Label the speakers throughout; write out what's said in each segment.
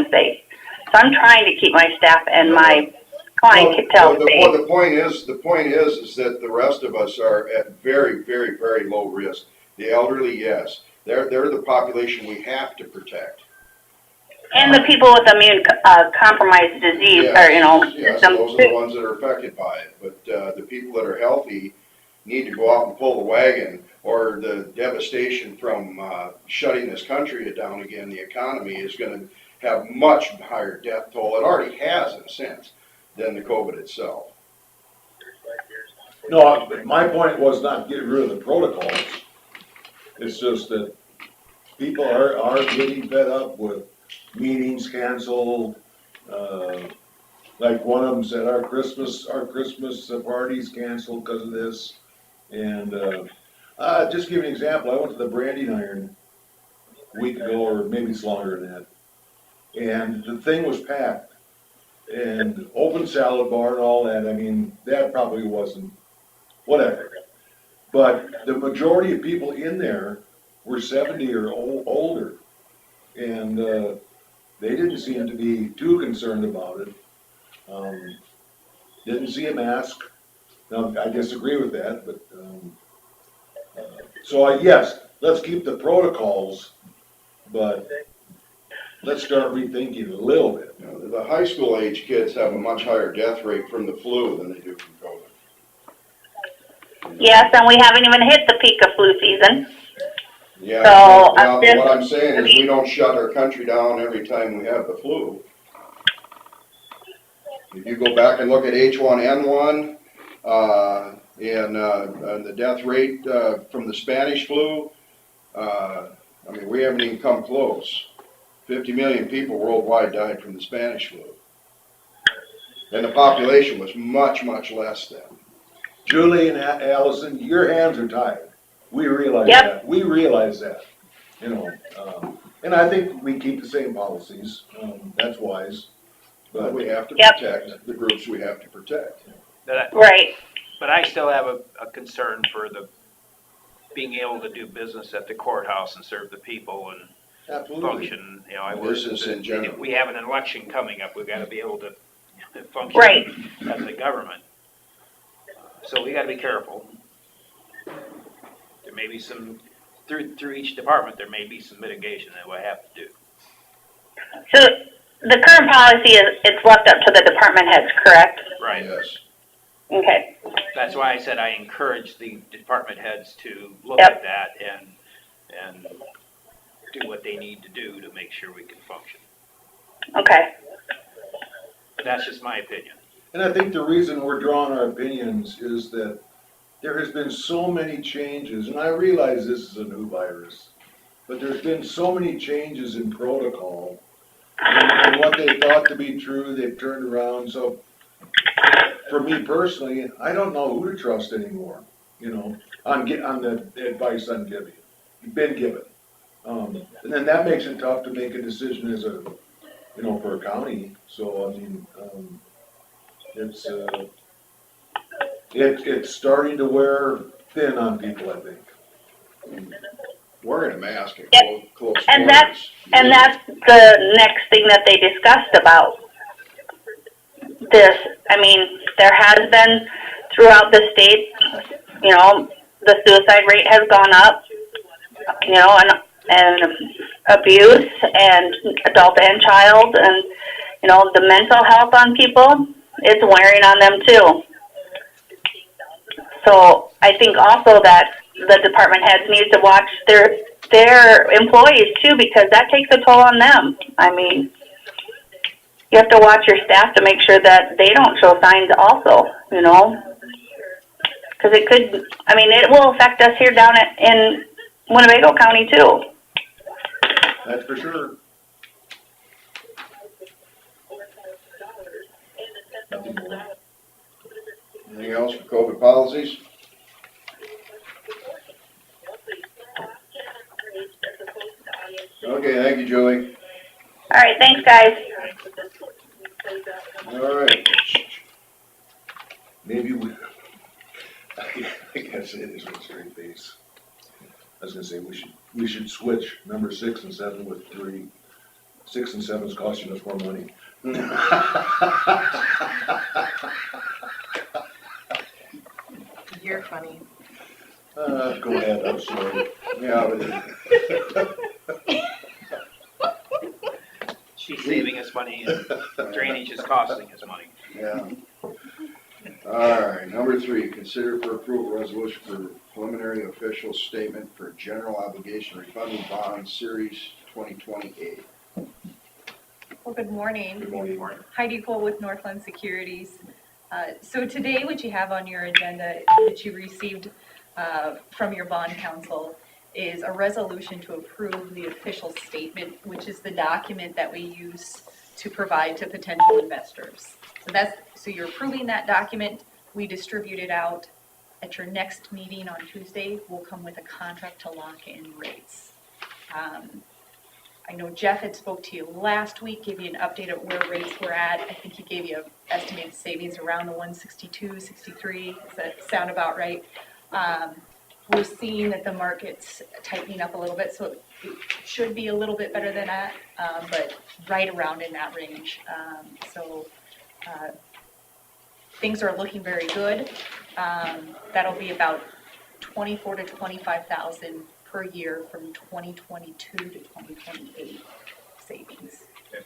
Speaker 1: them safe. So I'm trying to keep my staff and my clientele safe.
Speaker 2: The point is that the rest of us are at very, very, very low risk. The elderly, yes, they're the population we have to protect.
Speaker 1: And the people with immune compromised disease,
Speaker 2: Yes,
Speaker 1: or
Speaker 2: yes,
Speaker 1: systems
Speaker 2: those are the ones that are affected by it. But the people that are healthy need to go out and pull the wagon, or the devastation from shutting this country down again. The economy is going to have much higher death toll. It already has, in a sense, than the COVID itself.
Speaker 3: No, my point was not getting rid of the protocols. It's just that people are getting fed up with meetings canceled. Like one of them said, our Christmas party's canceled because of this. And just to give you an example, I went to the Branding Iron a week ago, or maybe it's longer than that. And the thing was packed. And open salad bar and all that, I mean, that probably wasn't, whatever. But the majority of people in there were 70 or older. And they didn't seem to be too concerned about it. Didn't see a mask. Now, I disagree with that, but, yes, let's keep the protocols, but let's start rethinking it a little bit.
Speaker 2: You know, the high school age kids have a much higher death rate from the flu than they do from COVID.
Speaker 1: Yes, and we haven't even hit the peak of flu season.
Speaker 2: Yeah,
Speaker 1: So,
Speaker 2: what I'm saying is we don't shut our country down every time we have the flu. If you go back and look at H1N1 and the death rate from the Spanish flu, I mean, we haven't even come close. 50 million people worldwide died from the Spanish flu. And the population was much, much less then.
Speaker 3: Julie and Allison, your hands are tied. We realize
Speaker 1: Yep.
Speaker 3: that. We realize that. And I think we keep the same policies. That's wise.
Speaker 2: But we have to
Speaker 1: Yep.
Speaker 2: protect the groups we have to protect.
Speaker 1: Right.
Speaker 4: But I still have a concern for being able to do business at the courthouse and serve the people and
Speaker 3: Absolutely.
Speaker 4: function.
Speaker 2: Business in general.
Speaker 4: If we have an election coming up, we've got to be able to function
Speaker 1: Right.
Speaker 4: as a government. So we got to be careful. There may be some, through each department, there may be some mitigation that we have to do.
Speaker 1: So the current policy is it's left up to the department heads, correct?
Speaker 4: Right.
Speaker 2: Yes.
Speaker 1: Okay.
Speaker 4: That's why I said I encourage the department heads to look
Speaker 1: Yep.
Speaker 4: at that and do what they need to do to make sure we can function.
Speaker 1: Okay.
Speaker 4: But that's just my opinion.
Speaker 3: And I think the reason we're drawing our opinions is that there has been so many changes, and I realize this is a new virus, but there's been so many changes in protocol. And what they thought to be true, they've turned around. So for me personally, I don't know who to trust anymore, on the advice I'm giving, been given. And then that makes it tough to make a decision as for a county. So, I mean, it's starting to wear thin on people, I think.
Speaker 2: Wearing a mask at
Speaker 1: Yep.
Speaker 2: close
Speaker 1: And
Speaker 2: quarters.
Speaker 1: that's the next thing that they discussed about this. I mean, there has been throughout the state, the suicide rate has gone up, and abuse and adult and child, and the mental health on people, it's wearing on them too. So I think also that the department heads need to watch their employees too, because that takes a toll on them. I mean, you have to watch your staff to make sure that they don't show signs also, because it will affect us here down in Winnebago County too.
Speaker 3: That's for sure. Nothing more.
Speaker 2: Anything else for COVID policies? Okay, thank you, Julie.
Speaker 1: All right, thanks, guys.
Speaker 2: All right.
Speaker 3: Maybe I gotta say this with a straight face. I was gonna say we should switch number 6 and 7 with 3. 6 and 7's costing us more money.
Speaker 5: You're funny.
Speaker 3: Go ahead, I'm sorry.
Speaker 2: Yeah,
Speaker 4: She's saving us money and drainage is costing us money.
Speaker 2: yeah. All right, number 3, consider for approval resolution for preliminary official statement for general obligation refunding bond series 2028.
Speaker 6: Well, good morning.
Speaker 3: Good morning.
Speaker 6: Heidi Cole with Northland Securities. So today, what you have on your agenda that you received from your bond counsel is a resolution to approve the official statement, which is the document that we use to provide to potential investors. So you're approving that document. We distribute it out. At your next meeting on Tuesday, we'll come with a contract to lock in rates. I know Jeff had spoke to you last week, gave you an update of where rates were at. I think he gave you an estimated savings around the 162, 63. Does that sound about right? We're seeing that the market's tightening up a little bit, so it should be a little bit better than that, but right around in that range. Things are looking very good. That'll be about 24 to 25,000 per year from 2022 to 2028 savings.
Speaker 4: Okay.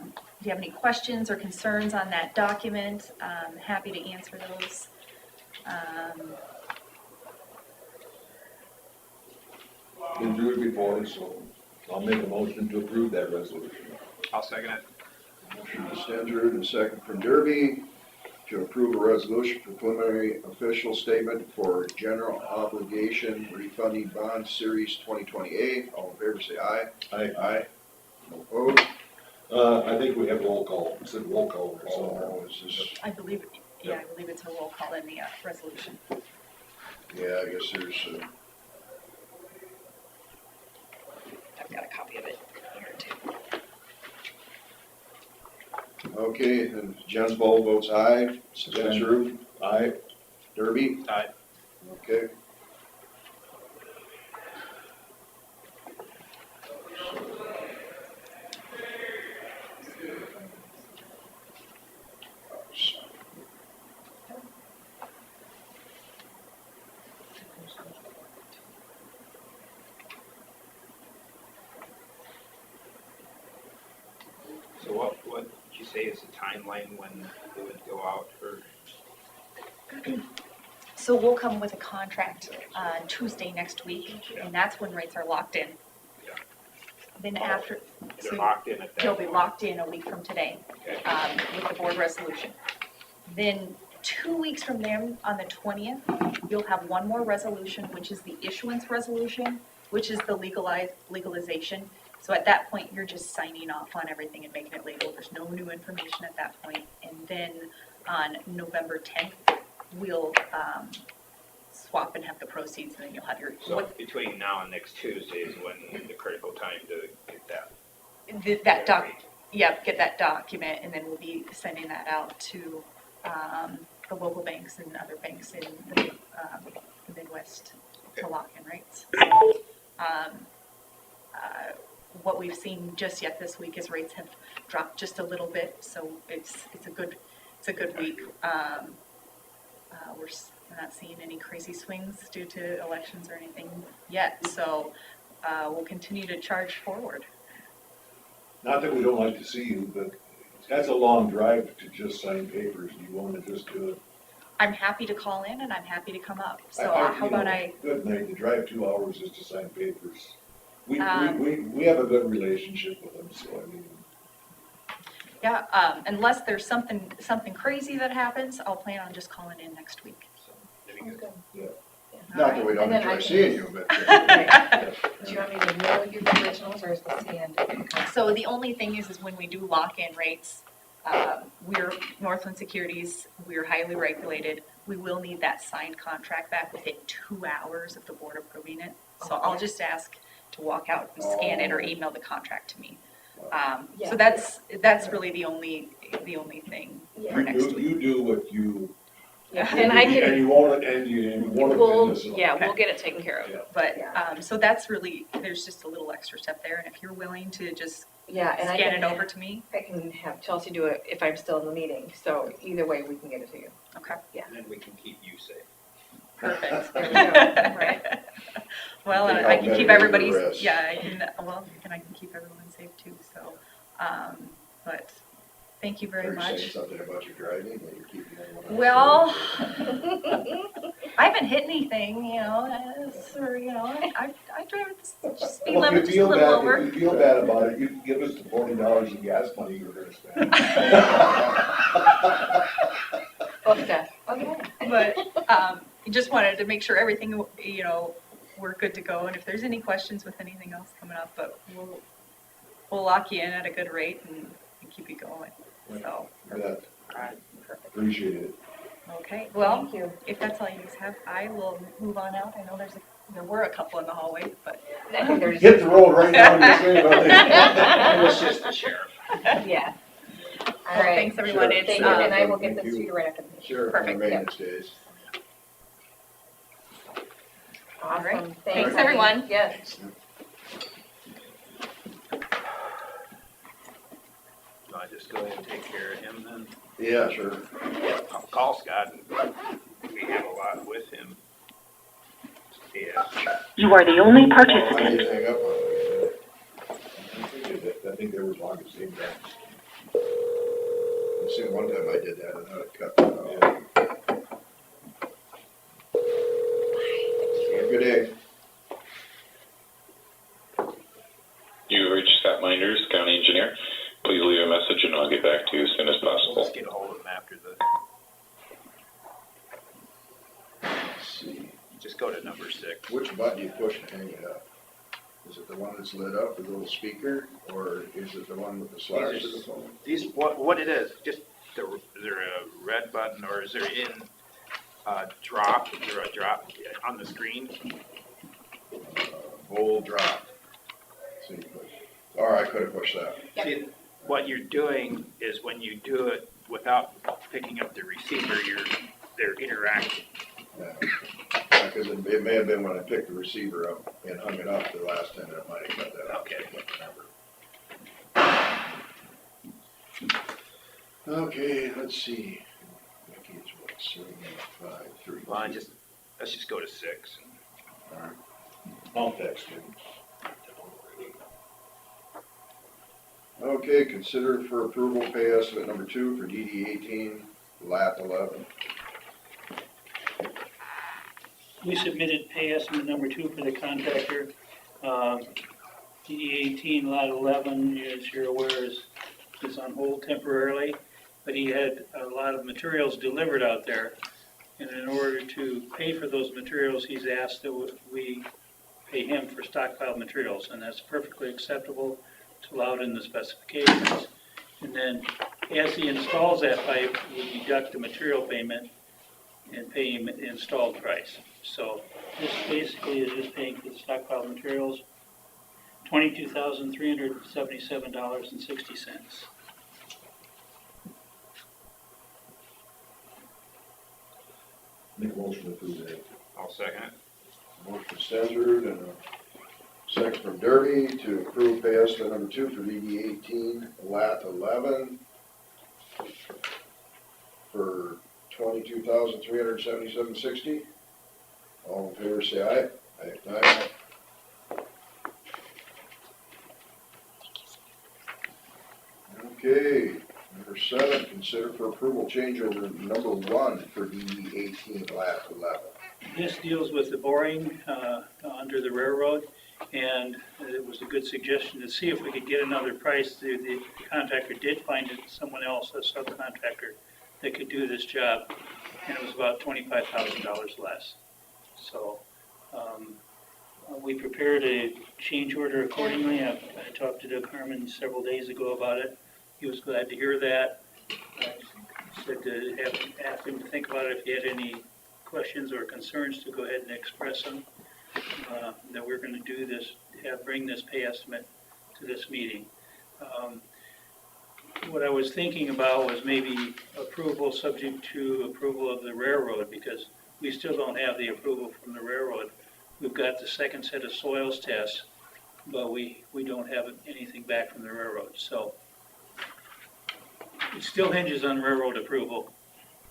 Speaker 6: Do you have any questions or concerns on that document? I'm happy to answer those.
Speaker 3: Been through it before, so I'll make a motion to approve that resolution.
Speaker 4: I'll second it.
Speaker 2: Motion by Stenger and a second from Derby to approve a resolution for preliminary official statement for general obligation refunding bond series 2028. All in favor say aye. Aye. No opposed?
Speaker 3: I think we have roll call, it said roll call or somewhere.
Speaker 2: Oh, is this,
Speaker 6: I believe it's a roll call in the resolution.
Speaker 2: yeah, I guess there's,
Speaker 6: I've got a copy of it here too.
Speaker 2: okay, and Jen's Bowl votes aye. Stenger,
Speaker 3: Aye.
Speaker 2: Derby?
Speaker 4: Aye.
Speaker 2: Okay.
Speaker 4: So what did you say is the timeline when it would go out for?
Speaker 6: So we'll come with a contract on Tuesday next week, and that's when rates are locked in.
Speaker 4: Yeah.
Speaker 6: Then after,
Speaker 4: They're locked in at that
Speaker 6: they'll be
Speaker 4: point?
Speaker 6: locked in a week from today,
Speaker 4: Okay.
Speaker 6: with the board resolution. Then 2 weeks from then, on the 20th, you'll have one more resolution, which is the issuance resolution, which is the legalization. So at that point, you're just signing off on everything and making it legal. There's no new information at that point. And then on November 10th, we'll swap and have the proceeds, and then you'll have your,
Speaker 4: So between now and next Tuesday is when the critical time to get that.
Speaker 6: get that document, and then we'll be sending that out to the local banks and other banks in the Midwest to lock in rates. So, what we've seen just yet this week is rates have dropped just a little bit, so it's a good week. We're not seeing any crazy swings due to elections or anything yet, so we'll continue to charge forward.
Speaker 3: Not that we don't like to see you, but that's a long drive to just sign papers. Do you want to just do it?
Speaker 6: I'm happy to call in and I'm happy to come up. So how about
Speaker 3: Good night, to drive 2 hours just to sign papers. We have a good relationship with them, so I mean.
Speaker 6: Yeah, unless there's something crazy that happens, I'll plan on just calling in next week.
Speaker 4: So, maybe good.
Speaker 2: Not that we don't
Speaker 5: And then
Speaker 2: enjoy
Speaker 5: I can
Speaker 2: seeing
Speaker 5: just-
Speaker 2: you, but.
Speaker 5: Do you want me to mail you the originals or is the scanned?
Speaker 6: So the only thing is when we do lock in rates, we're Northland Securities, we're highly regulated. We will need that signed contract back within 2 hours of the board approving it. So I'll just ask to walk out and scan it or email the contract to me. So that's really the only thing for next week.
Speaker 3: You do what you
Speaker 5: Yeah, and I can,
Speaker 3: And you won't
Speaker 5: we'll,
Speaker 3: offend us at all.
Speaker 5: yeah, we'll get it taken care of.
Speaker 3: Yeah.
Speaker 6: But, so that's really, there's just a little extra step there, and if you're willing to just
Speaker 5: Yeah, and
Speaker 6: scan it over to me,
Speaker 5: I can have Chelsea do it if I'm still in the meeting, so either way, we can get it to you.
Speaker 6: okay,
Speaker 4: And then we can keep you safe.
Speaker 6: perfect.
Speaker 5: There we go, right?
Speaker 6: Well, and
Speaker 2: Take
Speaker 6: I
Speaker 2: out
Speaker 6: can keep
Speaker 2: many
Speaker 6: everybody's,
Speaker 2: risks.
Speaker 6: yeah, and I can keep everyone safe too, so, but, thank you very
Speaker 2: Are you saying
Speaker 6: much.
Speaker 2: something about your driving, that you're keeping anyone else
Speaker 6: Well,
Speaker 2: safe?
Speaker 6: I haven't hit anything, or, I drive at the speed
Speaker 3: Well,
Speaker 6: limit
Speaker 3: if
Speaker 6: just
Speaker 3: you
Speaker 6: a
Speaker 3: feel
Speaker 6: little
Speaker 3: bad,
Speaker 6: over.
Speaker 3: if you feel bad about it, you can give us the $40 in gas money you were gonna spend.
Speaker 5: Okay. Okay.
Speaker 6: But, just wanted to make sure everything, we're good to go, and if there's any questions with anything else coming up, but we'll lock you in at a good rate and keep you going, so.
Speaker 2: Yeah,
Speaker 6: Perfect.
Speaker 2: appreciate it.
Speaker 6: Okay, well,
Speaker 5: Thank you.
Speaker 6: if that's all you guys have, I will move on out. I know there were a couple in the hallway, but,
Speaker 5: I think there's,
Speaker 3: Hit the road right now, you're saying,
Speaker 4: It was just the sheriff.
Speaker 5: yeah. All
Speaker 6: well,
Speaker 5: right.
Speaker 6: thanks, everyone.
Speaker 2: Sure.
Speaker 6: It's,
Speaker 5: Thank you, and I will
Speaker 2: Thank
Speaker 5: get this to
Speaker 2: you.
Speaker 5: you right after the meeting.
Speaker 2: Sure, on
Speaker 6: Perfect,
Speaker 2: the maintenance days.
Speaker 6: All right.
Speaker 5: Awesome.
Speaker 6: Thanks,
Speaker 5: Heidi.
Speaker 6: everyone.
Speaker 5: Yes.
Speaker 4: Do I just go ahead and take care of him then?
Speaker 2: Yeah, sure.
Speaker 4: I'll call Scott, and we have a lot with him. Yeah.
Speaker 1: You are the only
Speaker 2: I
Speaker 1: participant.
Speaker 2: need to hang up on it.
Speaker 3: I think they were long as same time.
Speaker 2: I seen one time I did that and how it cut that off. Have a good day.
Speaker 7: You reached Scott Minders, County Engineer. Please leave a message and I'll get back to you as soon as
Speaker 4: We'll
Speaker 7: possible.
Speaker 4: just get a hold of him after the,
Speaker 2: Let's see.
Speaker 4: just go to number 6.
Speaker 2: Which button do you push to hang it up? Is it the one that's lit up with a little speaker, or is it the one with the slash to the phone?
Speaker 4: These, what it is, just, is there a red button, or is there in, drop, is there a drop on the screen?
Speaker 2: Bold drop. See, or I could have pushed that.
Speaker 4: See, what you're doing is when you do it without picking up the receiver, they're interacting.
Speaker 2: Yeah. Because it may have been when I picked the receiver up and hung it up the last time, that might have cut that off.
Speaker 4: Okay.
Speaker 2: I can't remember. Okay, let's see. Mickey's what, 7, 5, 3.
Speaker 4: Well, let's just go to 6.
Speaker 2: All right.
Speaker 3: I'll text him.
Speaker 2: Okay, consider for approval pay estimate number 2 for DD 18, lat 11.
Speaker 8: We submitted pay estimate number 2 for the contractor. DD 18, lot 11, as you're aware, is on hold temporarily, but he had a lot of materials delivered out there. And in order to pay for those materials, he's asked that we pay him for stockpiled materials, and that's perfectly acceptable. It's allowed in the specifications. And then as he installs that pipe, we deduct the material payment and pay him the installed price. So this basically is just paying for the stockpiled materials, $22,377.60.
Speaker 3: Make a motion to approve that.
Speaker 4: I'll second it.
Speaker 2: Motion censored and a second from Derby to approve pay estimate number 2 for DD 18, lat 11 for $22,377.60. All in favor, say aye. Aye. Okay, number 7, consider for approval change order number 1 for DD 18, lat 11.
Speaker 8: This deals with the boring under the railroad, and it was a good suggestion to see if we could get another price. The contractor did find someone else, a subcontractor, that could do this job, and it was about $25,000 less. So we prepared a change order accordingly. I talked to Doug Harmon several days ago about it. He was glad to hear that. I said to ask him to think about it if he had any questions or concerns, to go ahead and express them. That we're going to do this, bring this pay estimate to this meeting. what I was thinking about was maybe approval subject to approval of the railroad, because we still don't have the approval from the railroad. We've got the second set of soils tests, but we don't have anything back from the railroad, so it still hinges on railroad approval,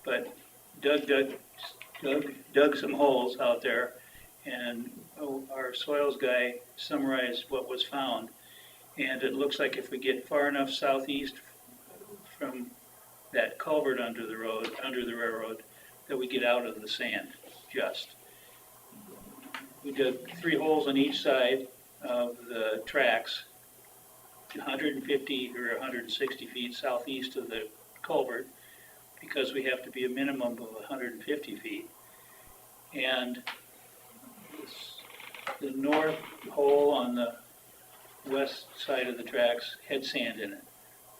Speaker 8: but Doug dug some holes out there, and our soils guy summarized what was found. And it looks like if we get far enough southeast from that culvert under the railroad, that we get out of the sand, just. We dug 3 holes on each side of the tracks, 150 or 160 feet southeast of the culvert, because we have to be a minimum of 150 feet. And the north hole on the west side of the tracks had sand in it.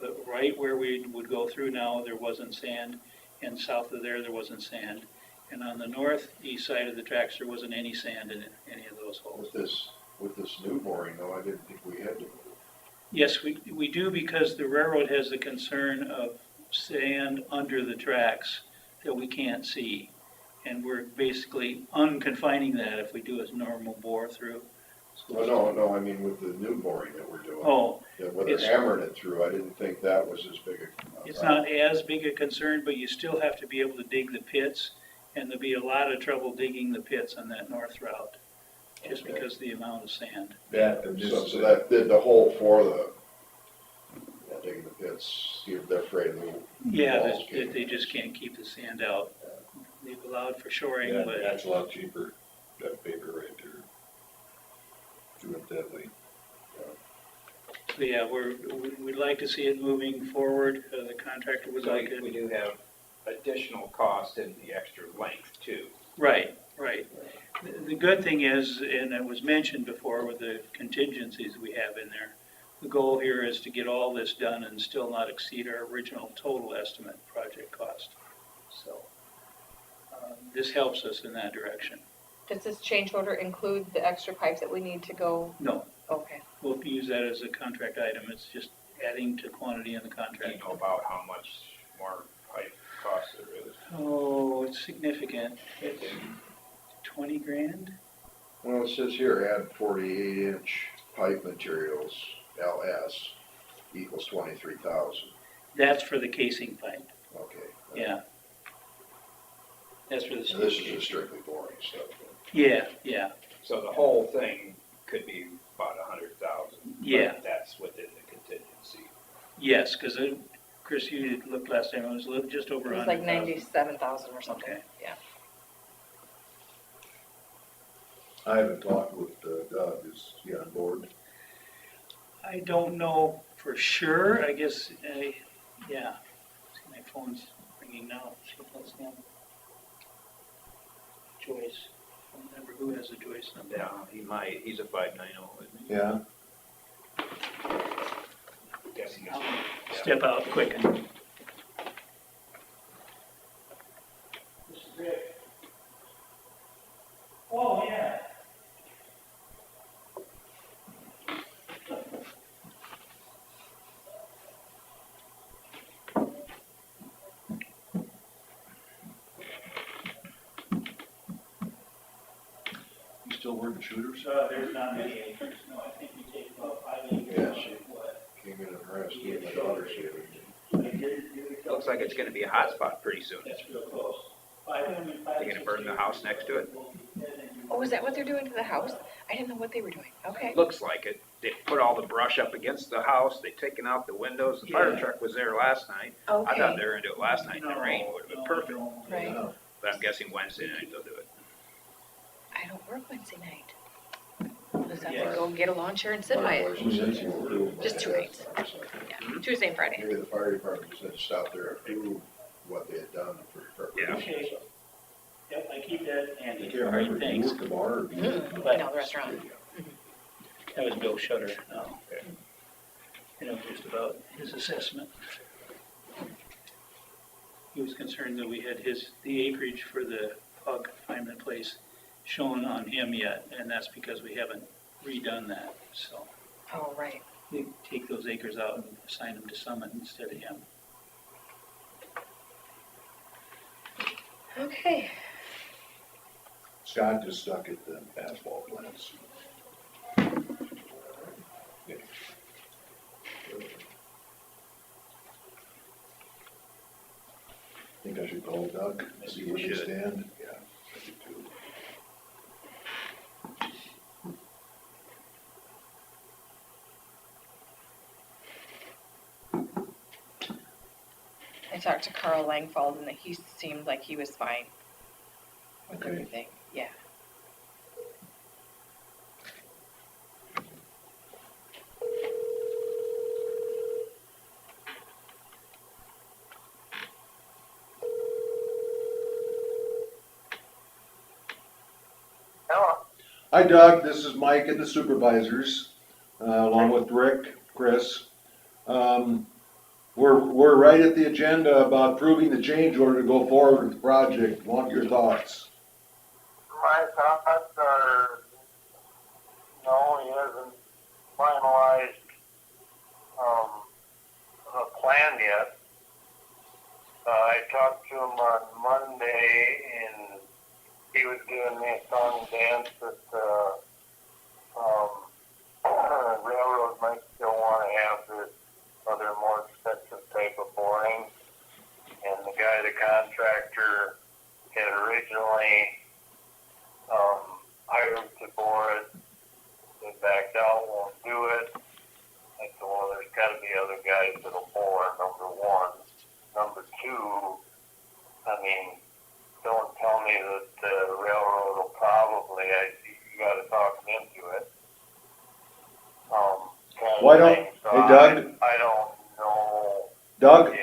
Speaker 8: But right where we would go through now, there wasn't sand, and south of there wasn't sand. And on the northeast side of the tracks, there wasn't any sand in any of those holes.
Speaker 2: With this new boring though, I didn't think we had to.
Speaker 8: Yes, we do, because the railroad has the concern of sand under the tracks that we can't see. And we're basically unconfining that if we do a normal bore through.
Speaker 2: Oh, no, I mean with the new boring that we're doing.
Speaker 8: Oh,
Speaker 2: That when they're
Speaker 8: it's-
Speaker 2: hammering it through, I didn't think that was as big a.
Speaker 8: it's not as big a concern, but you still have to be able to dig the pits, and there'll be a lot of trouble digging the pits on that north route, just
Speaker 2: Okay.
Speaker 8: because of the amount of sand.
Speaker 3: That, and
Speaker 2: So that did the whole for the, digging the pits, they're afraid of the.
Speaker 8: Yeah,
Speaker 2: walls
Speaker 8: they
Speaker 2: caving.
Speaker 8: just can't keep the sand out. They've allowed for shoring,
Speaker 3: yeah,
Speaker 8: but
Speaker 3: that's a lot cheaper, that paper right there. Do it that way.
Speaker 8: but yeah, we'd like to see it moving forward. The contractor would
Speaker 4: So
Speaker 8: like it.
Speaker 4: we do have additional cost in the extra length too.
Speaker 8: Right, right. The good thing is, and it was mentioned before with the contingencies we have in there, the goal here is to get all this done and still not exceed our original total estimate project cost. So this helps us in that direction.
Speaker 5: Does this change order include the extra pipes that we need to go?
Speaker 8: No,
Speaker 5: Okay.
Speaker 8: we'll use that as a contract item. It's just adding to quantity in the
Speaker 4: Do you
Speaker 8: contract.
Speaker 4: know about how much more pipe cost there is?
Speaker 8: Oh, it's significant. It's 20 grand?
Speaker 2: Well, it says here, add 48-inch pipe materials, LS, equals 23,000.
Speaker 8: That's for the casing pipe,
Speaker 2: Okay.
Speaker 8: yeah. That's for the.
Speaker 2: And this is just strictly boring stuff.
Speaker 8: Yeah, yeah,
Speaker 4: So the whole thing could be about 100,000.
Speaker 8: Yeah.
Speaker 4: But that's within the contingency.
Speaker 8: yes, because Chris, you looked last time, it was just over
Speaker 5: It was
Speaker 8: 100,000.
Speaker 5: like 97,000 or something.
Speaker 8: Okay.
Speaker 5: Yeah.
Speaker 3: I haven't talked with Doug, is he on board?
Speaker 8: I don't know for sure, I guess, yeah. See, my phone's ringing now, see if that's him. Joyce, I don't remember who has a Joyce number.
Speaker 4: Yeah, he might, he's a 590, isn't he?
Speaker 3: Yeah.
Speaker 4: Guessing
Speaker 8: I'll
Speaker 4: it's.
Speaker 8: step out quick. This is Rick. Oh, yeah.
Speaker 3: You still working shooters?
Speaker 8: There's not many acres, no, I think we take about 5 acres.
Speaker 2: Yeah,
Speaker 8: out
Speaker 2: she-
Speaker 8: of what?
Speaker 2: Came in and harassed me and my daughter, she had
Speaker 4: Looks like it's gonna be a hot spot pretty soon.
Speaker 8: That's real close.
Speaker 4: They're gonna burn the house next to it?
Speaker 5: Oh, is that what they're doing to the house? I didn't know what they were doing. Okay.
Speaker 4: Looks like it. They put all the brush up against the house, they taken out the windows, the fire
Speaker 8: Yeah.
Speaker 4: truck was there last night. I
Speaker 5: Okay.
Speaker 4: thought they were gonna do it last night, and the rain would've been perfect,
Speaker 5: Right.
Speaker 3: Yeah.
Speaker 4: but I'm guessing Wednesday night they'll do it.
Speaker 5: I don't work Wednesday night. Just have
Speaker 8: Yeah.
Speaker 5: to go get a lawn chair and sit by it. Just 2 nights.
Speaker 2: Mm-hmm.
Speaker 5: Yeah. Tuesday and Friday.
Speaker 2: Maybe the fire department just had to stop there and approve what they had done for preparation.
Speaker 8: Okay. Yep, I keep that
Speaker 3: I
Speaker 8: handy.
Speaker 3: can't
Speaker 8: All right,
Speaker 3: remember if you
Speaker 8: thanks.
Speaker 3: worked the bar or.
Speaker 8: But
Speaker 5: No, the restaurant.
Speaker 8: that was Bill Shutter. Oh, okay. And it was just about his assessment. He was concerned that we had the acreage for the hog confinement place shown on him yet, and that's because we haven't redone that, so.
Speaker 5: Oh, right.
Speaker 8: take those acres out and assign them to Summit instead of him.
Speaker 5: Okay.
Speaker 3: Scott just stuck at the asphalt plants. Think I should call Doug, see where they
Speaker 4: You should.
Speaker 3: stand? Yeah, I do too.
Speaker 5: I talked to Carl Langfeld and he seemed like he was fine with
Speaker 3: Okay.
Speaker 5: everything. Yeah.
Speaker 3: Hi Doug, this is Mike and the Supervisors, along with Rick, Chris. We're right at the agenda about approving the change order to go forward with the project. Want your thoughts?
Speaker 9: My thoughts are, no, he hasn't finalized, a plan yet. I talked to him on Monday and he was giving me a song and dance that, railroad might still want to have this other more expensive type of boring. And the guy, the contractor, had originally hired to bore it, they backed out, won't do it. I said, well, there's got to be other guys that'll bore, number one. Number two, I mean, don't tell me that the railroad will probably, you got to talk them into it.
Speaker 3: Why don't, hey Doug,
Speaker 9: I don't know.
Speaker 3: Doug,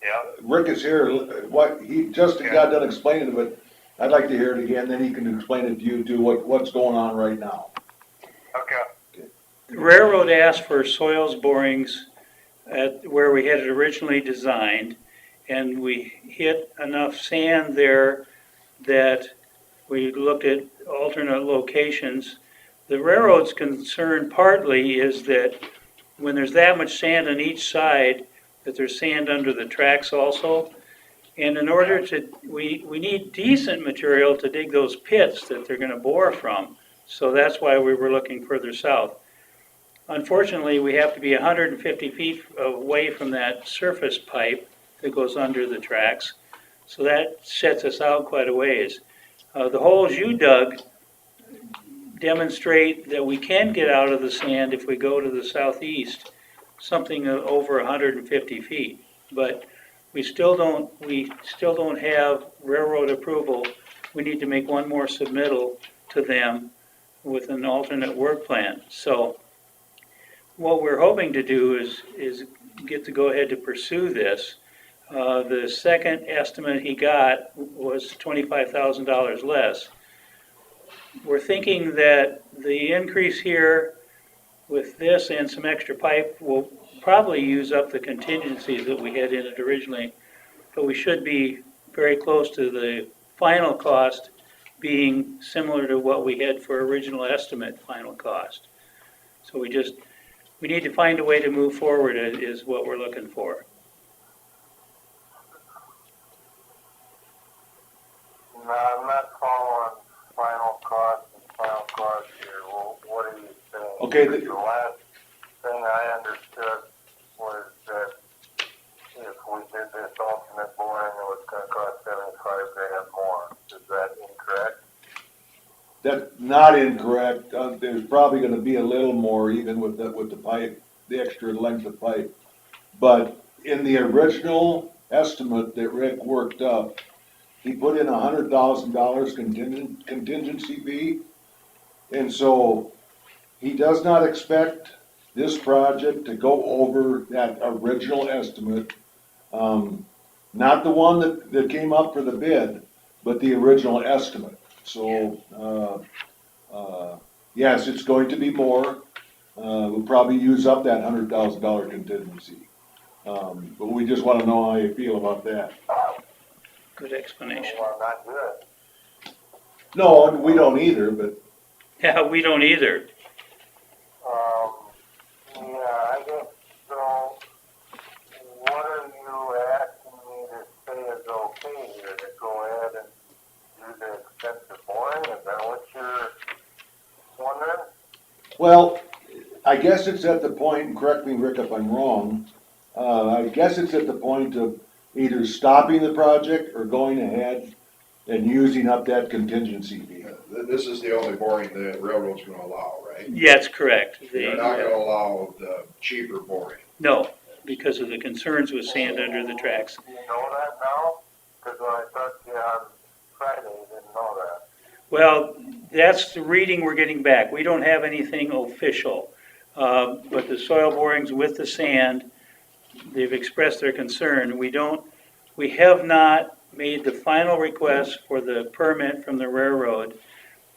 Speaker 9: Yeah.
Speaker 3: Rick is here. What, he just got done explaining it, but I'd like to hear it again, then he can explain it to you too, what's going on right now.
Speaker 9: Okay.
Speaker 8: The railroad asked for soils borings at where we had it originally designed, and we hit enough sand there that we looked at alternate locations. The railroad's concern partly is that when there's that much sand on each side, that there's sand under the tracks also. And in order to, we need decent material to dig those pits that they're gonna bore from. So that's why we were looking further south. Unfortunately, we have to be 150 feet away from that surface pipe that goes under the tracks. So that sets us out quite a ways. The holes you dug demonstrate that we can get out of the sand if we go to the southeast, something over 150 feet. But we still don't have railroad approval. We need to make one more submittal to them with an alternate work plan. So what we're hoping to do is get the go-ahead to pursue this. The second estimate he got was $25,000 less. We're thinking that the increase here with this and some extra pipe will probably use up the contingency that we had in it originally, but we should be very close to the final cost being similar to what we had for original estimate final cost. So we need to find a way to move forward is what we're looking for.
Speaker 9: No, I'm not following final cost here. Well, what are you saying?
Speaker 3: Okay,
Speaker 9: The last thing I understood was that if we did this alternate boring, it was gonna cost $75,000 more. Is that incorrect?
Speaker 3: That's not incorrect. There's probably gonna be a little more even with the pipe, the extra length of pipe. But in the original estimate that Rick worked up, he put in $100,000 contingency fee. And so he does not expect this project to go over that original estimate. Not the one that came up for the bid, but the original estimate. So, yes, it's going to be more. We'll probably use up that $100,000 contingency. But we just wanna know how you feel about that.
Speaker 8: Good explanation.
Speaker 9: Well, not good.
Speaker 3: No, we don't either, but
Speaker 8: Yeah, we don't either.
Speaker 9: Yeah,
Speaker 3: Well, I guess it's at the point, and correct me, Rick, if I'm wrong, I guess it's at the point of either stopping the project or going ahead and using up that contingency fee.
Speaker 2: This is the only boring the railroad's gonna allow, right?
Speaker 8: That's correct.
Speaker 2: They're not gonna allow the cheaper boring.
Speaker 8: No, because of the concerns with sand under the tracks.
Speaker 9: Do you know that now? Because when I talked to you on Friday, you didn't know that.
Speaker 8: Well, that's the reading we're getting back. We don't have anything official. But the soil borings with the sand, they've expressed their concern. We have not made the final request for the permit from the railroad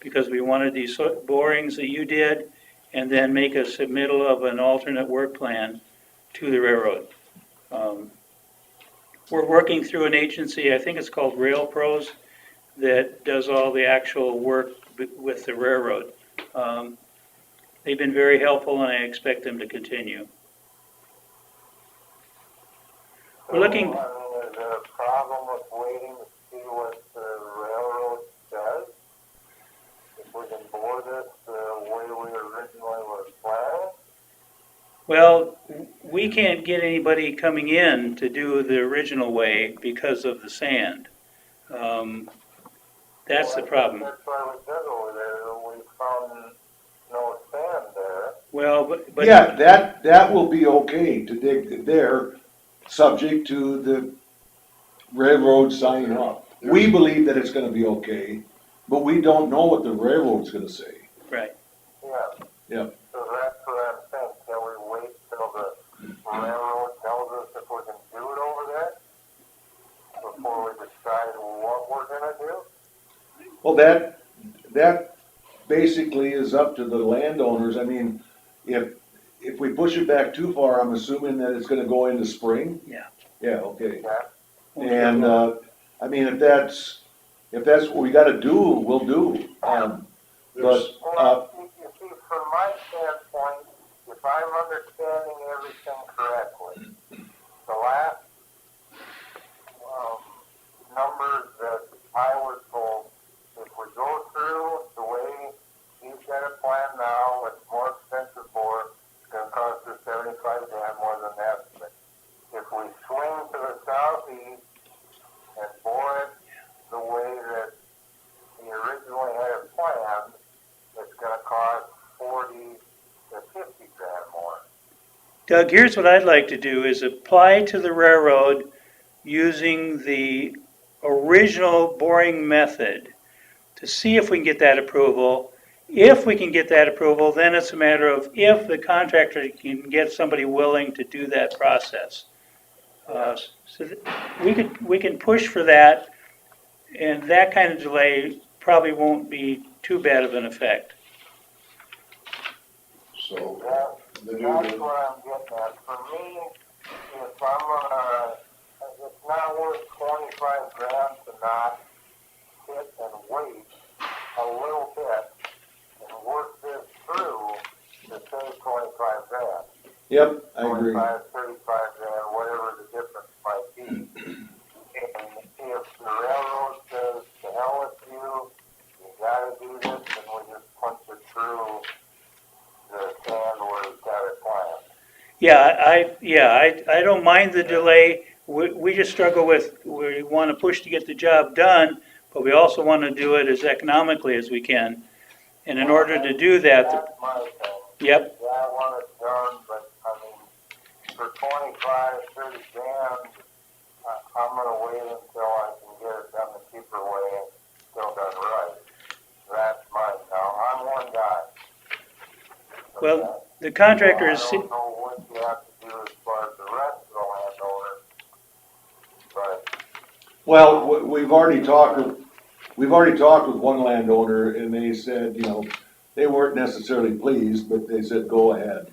Speaker 8: because we wanted these borings that you did and then make a submittal of an alternate work plan to the railroad. We're working through an agency, I think it's called Rail Pros, that does all the actual work with the railroad. They've been very helpful and I expect them to continue. We're looking,
Speaker 9: So, I mean, is there a problem with waiting to see what the railroad says? If we can bore this the way we originally were planning?
Speaker 8: well, we can't get anybody coming in to do the original way because of the sand. That's the problem.
Speaker 9: That's why we did over there, we found no sand there.
Speaker 8: Well, but
Speaker 3: Yeah, that will be okay to dig there, subject to the railroad signing off. We believe that it's gonna be okay, but we don't know what the railroad's gonna say.
Speaker 8: right.
Speaker 9: Yeah.
Speaker 3: Yeah.
Speaker 9: So that's what I'm saying, can we wait till the railroad tells us if we can do it over there? Before we decide what we're gonna do?
Speaker 3: Well, that basically is up to the landowners. I mean, if we push it back too far, I'm assuming that it's gonna go into spring?
Speaker 8: Yeah.
Speaker 3: Yeah, okay.
Speaker 9: Yeah.
Speaker 3: And, I mean, if that's what we gotta do, we'll do.
Speaker 2: There's,
Speaker 9: Well, you see, from my standpoint, if I'm understanding everything correctly, the last, numbers that I was told, if we go through the way he's got it planned now, it's more expensive for, it's gonna cost us $75,000 more than the estimate. If we swing to the southeast and bore it the way that he originally had it planned, it's gonna cost 40 to 50 grand more.
Speaker 8: Doug, here's what I'd like to do is apply to the railroad using the original boring method to see if we can get that approval. If we can get that approval, then it's a matter of if the contractor can get somebody willing to do that process. So that we can push for that, and that kind of delay probably won't be too bad of an effect.
Speaker 2: so,
Speaker 9: That's
Speaker 2: the new,
Speaker 9: what I'm getting at. For me, if I'm gonna, it's not worth 25 grand to not sit and wait a little bit and work this through to save 25 grand.
Speaker 3: Yep, I agree.
Speaker 9: 25, 35 grand, whatever the difference might be. And if the railroad says, to hell with you, you gotta do this, then we just punch it through the sand where it's got it planned.
Speaker 8: I don't mind the delay. We just struggle with, we want to push to get the job done, but we also want to do it as economically as we can. And in order to do that,
Speaker 9: That's my thing.
Speaker 8: yep,
Speaker 9: Yeah, I want it done, but I mean, for 25, 30 grand, I'm gonna wait until I can get it done the cheaper way and still done right. That's mine now. I'm one guy.
Speaker 8: well, the contractor is,
Speaker 9: I don't know what you have to do as far as the rest of the landowners, but
Speaker 3: Well, we've already talked with one landowner and they said, they weren't necessarily pleased, but they said, go ahead,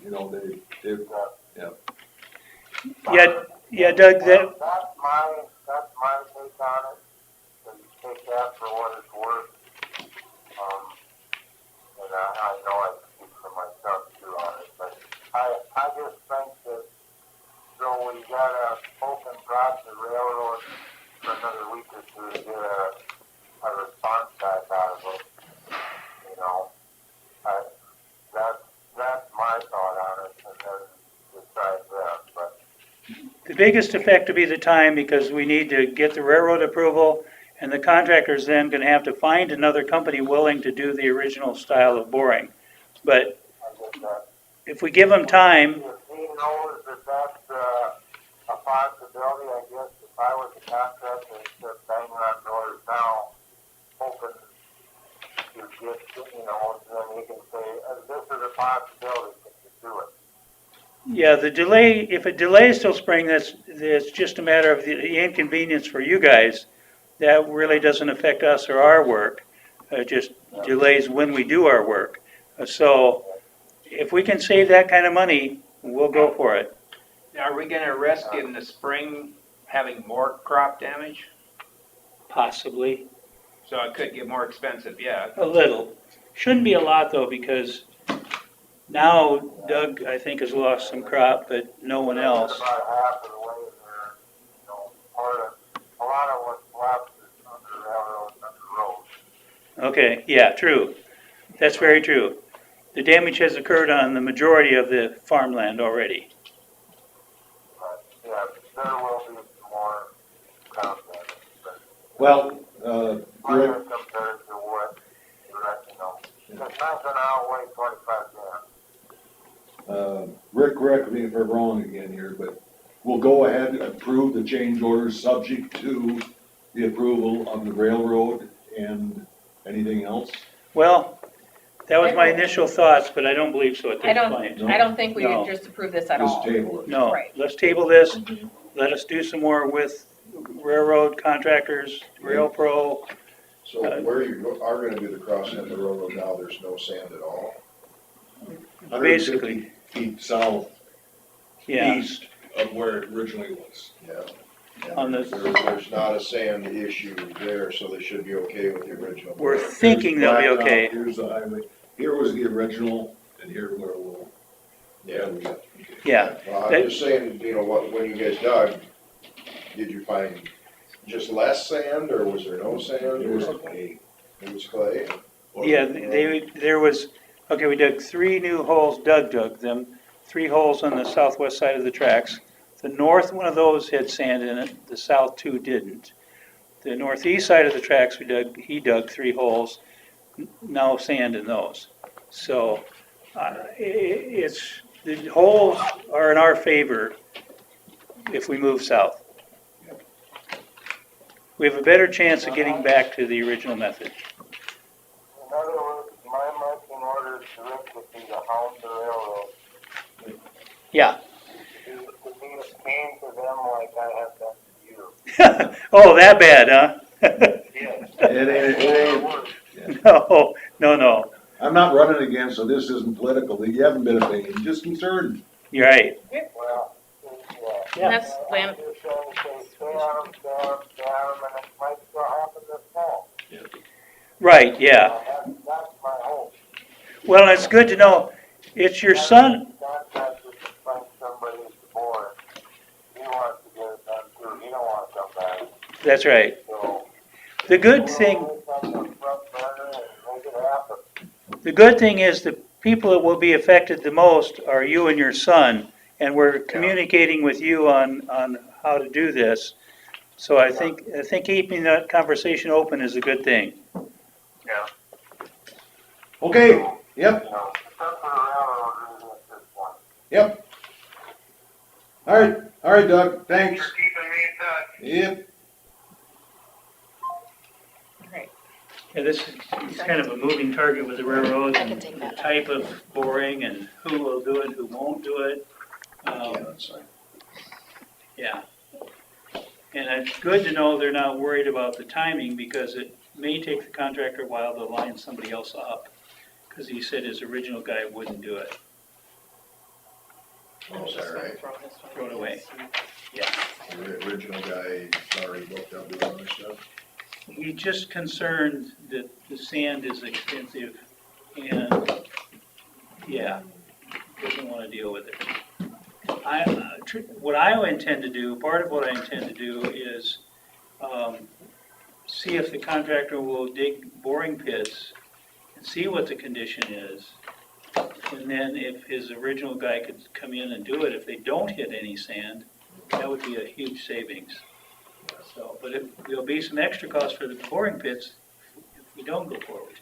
Speaker 8: yeah, Doug, that,
Speaker 9: that's my take on it. So you take that for what it's worth. And I know I speak for myself too on it, but I just think that, so we gotta open drop the railroad for another week or two to get a response back out of it. That's
Speaker 8: the biggest effect will be the time, because we need to get the railroad approval, and the contractor's then gonna have to find another company willing to do the original style of boring. But if we give them time,
Speaker 9: If he knows that that's, a possibility, I guess if I was a contractor, instead of banging on doors now, hoping to get, then he can say, this is a possibility, can you do it?
Speaker 8: yeah, the delay, if it delays till spring, that's just a matter of the inconvenience for you guys. That really doesn't affect us or our work. It just delays when we do our work. So if we can save that kind of money, we'll go for it.
Speaker 4: Are we gonna risk in the spring having more crop damage?
Speaker 8: Possibly.
Speaker 4: So it could get more expensive, yeah.
Speaker 8: A little. Shouldn't be a lot though, because now Doug, I think, has lost some crop, but no one else.
Speaker 9: About half of the way there, a lot of what's left is under railroad, under roads.
Speaker 8: Okay, yeah, true. That's very true. The damage has occurred on the majority of the farmland already.
Speaker 9: But, yeah, there will be some more content, but
Speaker 3: Well,
Speaker 9: minor compared to what it's not gonna outweigh 25 grand.
Speaker 3: Rick, correct me if I'm wrong again here, but we'll go ahead and approve the change orders subject to the approval of the railroad and anything else?
Speaker 8: Well, that was my initial thoughts, but I don't believe so at
Speaker 5: I
Speaker 8: this
Speaker 5: don't,
Speaker 8: point.
Speaker 5: I don't think we
Speaker 8: No.
Speaker 5: would just approve this at
Speaker 3: Just
Speaker 5: all.
Speaker 3: table it.
Speaker 8: No,
Speaker 5: Right.
Speaker 8: let's table this. Let us do some more with railroad contractors, Rail Pro.
Speaker 2: So where you are gonna do the crossing of the railroad now, there's no sand at all?
Speaker 3: 150
Speaker 8: Basically.
Speaker 3: feet south,
Speaker 8: Yeah,
Speaker 3: east of where it originally was.
Speaker 2: Yeah.
Speaker 8: on the,
Speaker 2: There's not a sand issue there, so they should be okay with the original.
Speaker 8: we're thinking they'll be
Speaker 3: Here's blacktop,
Speaker 8: okay.
Speaker 3: Here's the highway, here was the original, and here where we'll.
Speaker 2: Yeah.
Speaker 3: we got.
Speaker 8: Yeah,
Speaker 2: Well, I'm just saying, when you guys dug, did you find just less sand, or was there no sand?
Speaker 3: It was
Speaker 2: or-
Speaker 3: okay.
Speaker 2: It was clay?
Speaker 8: yeah, there was, okay, we dug 3 new holes, Doug dug them, 3 holes on the southwest side of the tracks. The north one of those had sand in it, the south 2 didn't. The northeast side of the tracks he dug 3 holes, no sand in those. So, the holes are in our favor if we move south. We have a better chance of getting back to the original method.
Speaker 9: In other words, my marching orders to Rick would be to hound the railroad.
Speaker 8: Yeah.
Speaker 9: To be a pain to them like I have done to you.
Speaker 8: Oh, that bad, huh?
Speaker 9: Yes.
Speaker 3: It ain't,
Speaker 8: No.
Speaker 3: I'm not running again, so this isn't political, you haven't been a pain, just concerned.
Speaker 8: You're right.
Speaker 9: Well,
Speaker 8: Yeah.
Speaker 5: That's, Lam-
Speaker 9: I'm just trying to say, stay on them, and it might still happen this fall.
Speaker 8: Right, yeah.
Speaker 9: That's my hope.
Speaker 8: Well, it's good to know, it's your son,
Speaker 9: Contractor to find somebody to bore. He wants to get it done too, he don't want to come back,
Speaker 8: that's right.
Speaker 9: so.
Speaker 8: The good thing,
Speaker 9: We'll always have the front burner and make it happen.
Speaker 8: the good thing is the people that will be affected the most are you and your son, and we're communicating with you on how to do this. So I think keeping that conversation open is a good thing.
Speaker 9: Yeah.
Speaker 3: Okay, yep,
Speaker 9: Except for the railroad reason at this point.
Speaker 3: yep. All right, Doug, thanks.
Speaker 9: You're keeping me in touch.
Speaker 3: Yep.
Speaker 5: right.
Speaker 8: Yeah, this is kind of a moving target with the railroad
Speaker 5: I can
Speaker 8: and
Speaker 5: take
Speaker 8: the
Speaker 5: that.
Speaker 8: type of boring and who will do it, who won't do it. Yeah. And it's good to know they're not worried about the timing, because it may take the contractor a while to line somebody else up, because he said his original guy wouldn't do it.
Speaker 2: Oh, is that right?
Speaker 8: Throw it away.
Speaker 2: The original guy already booked up doing other stuff?
Speaker 8: He's just concerned that the sand is expensive and, yeah, doesn't want to deal with it. What I intend to do, part of what I intend to do is see if the contractor will dig boring pits and see what the condition is. And then if his original guy could come in and do it, if they don't hit any sand, That would be a huge savings. So, but there'll be some extra costs for the boring pits if we don't go forward.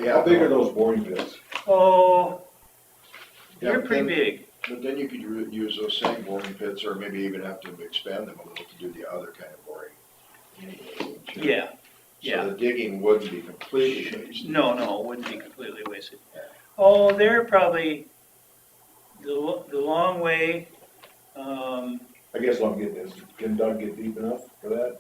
Speaker 3: How big are those boring pits?
Speaker 8: Oh,
Speaker 2: Yeah,
Speaker 8: they're
Speaker 2: but
Speaker 8: pretty
Speaker 2: then-
Speaker 8: big.
Speaker 2: But then you could use those same boring pits, or maybe even have to expand them a little to do the other kind of boring.
Speaker 8: Yeah, yeah.
Speaker 2: So the digging wouldn't be completely wasted.
Speaker 8: No, it wouldn't be completely wasted. Oh, they're probably the long way,
Speaker 3: I guess what I'm getting is, can Doug get deep enough for that?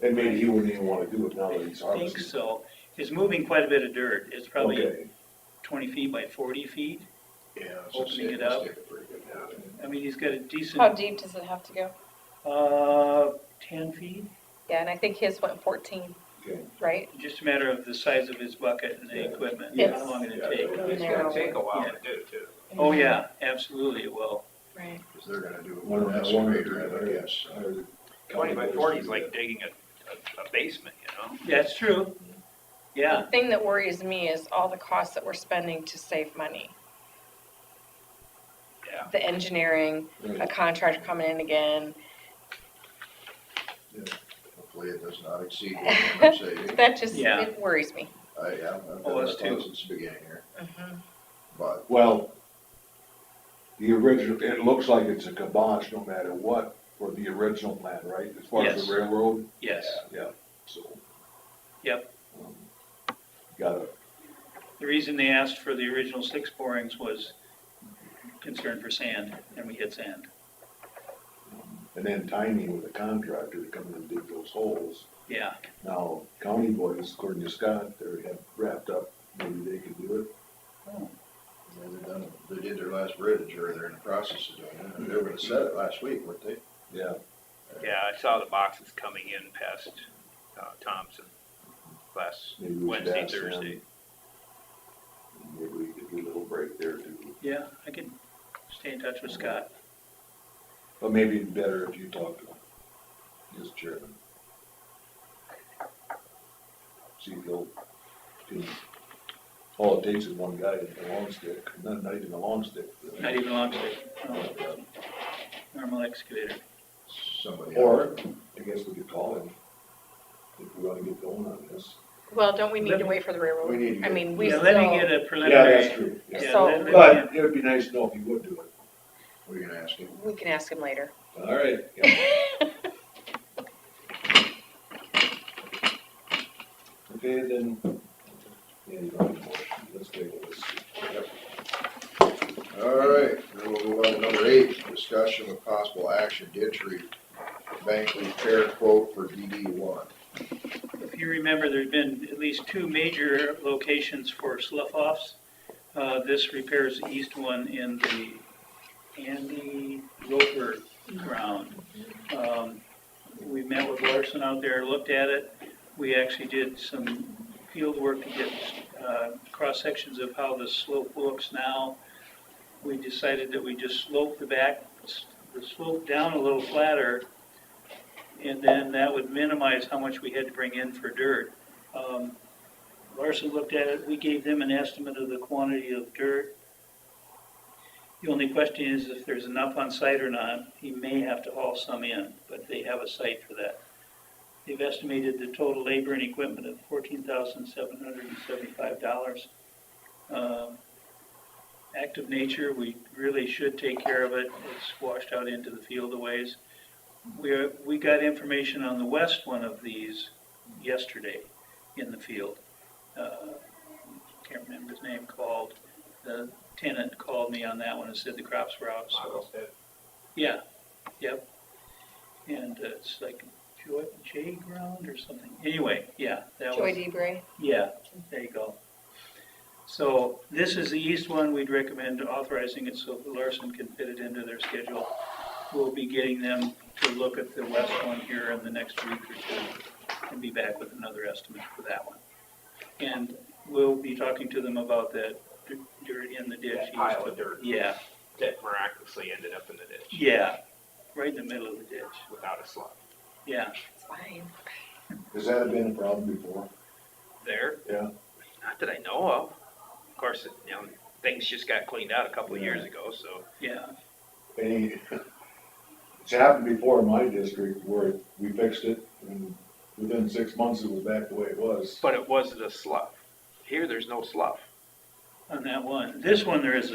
Speaker 3: And maybe he wouldn't even wanna do it now that he's
Speaker 8: I think
Speaker 3: harvesting.
Speaker 8: so. It's moving quite a bit of dirt. It's probably
Speaker 3: Okay,
Speaker 8: 20 feet by 40 feet.
Speaker 2: Yeah,
Speaker 8: Opening it
Speaker 2: must
Speaker 8: up.
Speaker 2: take a pretty good hit.
Speaker 8: I mean, he's got a
Speaker 5: How
Speaker 8: decent,
Speaker 5: deep does it have to go?
Speaker 8: 10 feet.
Speaker 5: Yeah, and I think his went 14,
Speaker 3: okay.
Speaker 5: right?
Speaker 8: Just a matter of the size of his bucket and the
Speaker 3: Yeah.
Speaker 8: equipment,
Speaker 5: Yes.
Speaker 8: how long it'd
Speaker 3: Yeah.
Speaker 8: take.
Speaker 4: It's gonna take a while to do too.
Speaker 8: Oh, yeah, absolutely it will.
Speaker 5: Right.
Speaker 2: Because they're gonna do it
Speaker 3: One
Speaker 2: with an
Speaker 3: of the one
Speaker 2: excavator, I guess.
Speaker 4: 20 by 40 is like digging a basement, you know?
Speaker 8: That's true. Yeah,
Speaker 5: The thing that worries me is all the costs that we're spending to save money.
Speaker 4: Yeah.
Speaker 5: The engineering, a contractor coming in again,
Speaker 2: Hopefully it does not exceed what I'm saying.
Speaker 5: that just,
Speaker 8: Yeah.
Speaker 5: it worries me.
Speaker 2: I've
Speaker 8: Oh,
Speaker 2: been
Speaker 8: us
Speaker 2: that
Speaker 8: too.
Speaker 2: since the beginning here,
Speaker 5: Mhm.
Speaker 2: but
Speaker 3: Well, the original, it looks like it's a kibosh no matter what for the original plan, right? As far as
Speaker 8: Yes.
Speaker 3: the railroad?
Speaker 8: yes.
Speaker 3: Yeah, so.
Speaker 8: Yep.
Speaker 3: Gotta,
Speaker 8: The reason they asked for the original 6 borings was concern for sand, and we hit sand.
Speaker 3: and then timing with the contractor to come in and dig those holes.
Speaker 8: Yeah,
Speaker 3: Now, county boys, according to Scott, they have wrapped up, maybe they could do it.
Speaker 2: they did their last bridge, or they're in the process of doing it. They were gonna set it last week, weren't they?
Speaker 3: Yeah.
Speaker 4: Yeah, I saw the boxes coming in past Thompson last
Speaker 3: Maybe we should
Speaker 4: Wednesday,
Speaker 3: ask them.
Speaker 4: Thursday.
Speaker 3: Maybe we could do a little break there too.
Speaker 8: yeah, I can stay in touch with Scott.
Speaker 3: But maybe it'd be better if you talk to him, his chairman. See if he'll, all it takes is one guy with a long stick, not even a long stick.
Speaker 8: Not even long stick, normal excavator.
Speaker 2: Somebody.
Speaker 3: Or, I guess we could call him if we wanna get going on this.
Speaker 5: Well, don't we need to wait for the railroad?
Speaker 2: We need to
Speaker 5: I
Speaker 2: get-
Speaker 5: mean, we
Speaker 8: Yeah,
Speaker 5: still.
Speaker 8: let me get a
Speaker 3: Yeah,
Speaker 8: preliminary.
Speaker 3: that's true. Yeah.
Speaker 8: Yeah,
Speaker 5: So-
Speaker 8: let me
Speaker 3: But it would be nice to know if he would do it.
Speaker 2: We're gonna ask him.
Speaker 5: We can ask him later.
Speaker 3: All right. Yeah. Okay, then, yeah, you don't have a motion. Let's table this.
Speaker 2: All right, then we'll move on to number 8, discussion with possible action, ditch bank repair quote for DD1.
Speaker 8: If you remember, there's been at least 2 major locations for slough-offs. This repairs the east one in the Andy Roper ground. We met with Larson out there, looked at it. We actually did some field work to get cross-sections of how the slope looks now. We decided that we just slope the slope down a little flatter, and then that would minimize how much we had to bring in for dirt. Larson looked at it, we gave them an estimate of the quantity of dirt. The only question is if there's enough on site or not. He may have to haul some in, but they have a site for that. They've estimated the total labor and equipment of $14,775. Act of nature, we really should take care of it. It's washed out into the field a ways. We got information on the west one of these yesterday in the field. Can't remember his name, called. The tenant called me on that one and said the crops were out, so. Yeah, yep. And it's like J ground or something. Anyway, yeah, that was.
Speaker 5: Joy DeBrey.
Speaker 8: Yeah, there you go. So this is the east one. We'd recommend authorizing it so Larson can fit it into their schedule. We'll be getting them to look at the west one here in the next week or 2 and be back with another estimate for that one. And we'll be talking to them about that dirt in the ditch.
Speaker 4: That pile of dirt.
Speaker 8: Yeah,
Speaker 4: That miraculously ended up in the ditch
Speaker 8: yeah, right in the middle of the ditch.
Speaker 4: without a slug.
Speaker 8: Yeah,
Speaker 5: It's fine.
Speaker 3: Has that been a problem before?
Speaker 4: There,
Speaker 3: Yeah.
Speaker 4: not that I know of. Of course, things just got cleaned out a couple of years ago, so.
Speaker 8: yeah.
Speaker 3: Any, It's happened before in my district where we fixed it and within 6 months it was back the way it was.
Speaker 4: But it wasn't a slough. Here, there's no slough.
Speaker 8: On that one. This one, there's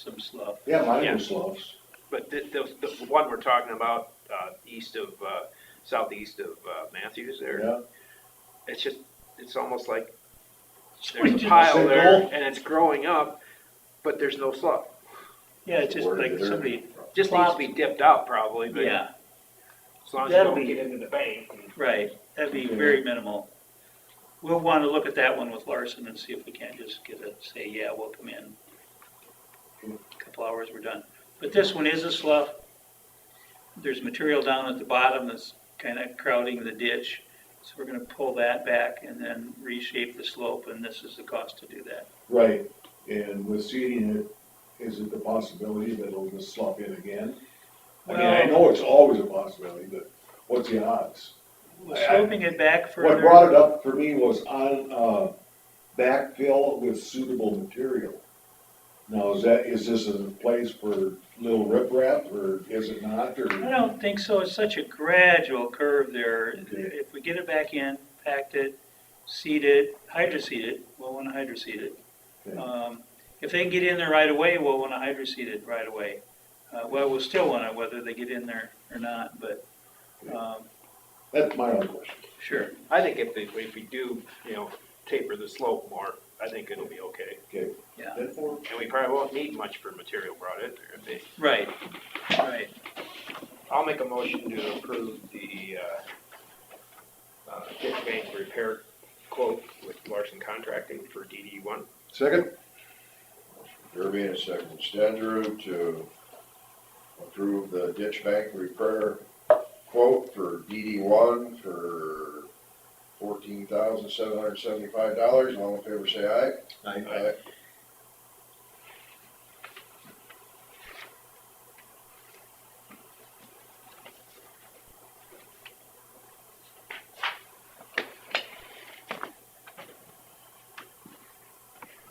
Speaker 8: some slough.
Speaker 3: Yeah, mine
Speaker 4: Yeah.
Speaker 3: was sloughs.
Speaker 4: But the one we're talking about, southeast of Matthews there,
Speaker 3: Yeah,
Speaker 4: it's almost like there's a
Speaker 8: Just
Speaker 4: pile
Speaker 3: single.
Speaker 4: there and it's growing up, but there's no slough.
Speaker 8: Yeah, it's just
Speaker 2: Where
Speaker 8: like
Speaker 2: did it-
Speaker 8: somebody,
Speaker 4: Just needs to be dipped out probably, but
Speaker 8: yeah,
Speaker 4: as long as you
Speaker 8: That'll
Speaker 4: don't
Speaker 8: be-
Speaker 4: get into the bank.
Speaker 8: right. That'd be very minimal. We'll want to look at that one with Larson and see if we can't just say, yeah, we'll come in. A couple hours, we're done. But this one is a slough. There's material down at the bottom that's kind of crowding the ditch. So we're gonna pull that back and then reshape the slope, and this is the cost to do that.
Speaker 3: right. And with seeding it, is it the possibility that it'll just slough in again? I mean, I know it's always a possibility, but what's the odds?
Speaker 8: We're sloping it back
Speaker 3: What
Speaker 8: further.
Speaker 3: brought it up for me was on, backfill with suitable material. Now, is this a place for little riprap, or is it not, or?
Speaker 8: I don't think so. It's such a gradual curve there.
Speaker 3: Okay.
Speaker 8: If we get it back in, packed it, seed it, hydroseed it, we'll want to hydroseed it.
Speaker 3: Okay.
Speaker 8: If they can get in there right away, we'll want to hydroseed it right away. Well, we'll still want to, whether they get in there or not, but,
Speaker 3: That's my only question.
Speaker 8: sure.
Speaker 4: I think if we do, taper the slope more, I think it'll be okay.
Speaker 3: Okay.
Speaker 8: Yeah,
Speaker 4: And we probably won't need much for material brought in there.
Speaker 8: right, right.
Speaker 4: I'll make a motion to approve the ditch bank repair quote with Larson Contracting for DD one.
Speaker 2: Second? Kirby and a second. Stangeru to approve the ditch bank repair quote for DD one for $14,775. All in favor, say aye.
Speaker 3: Aye.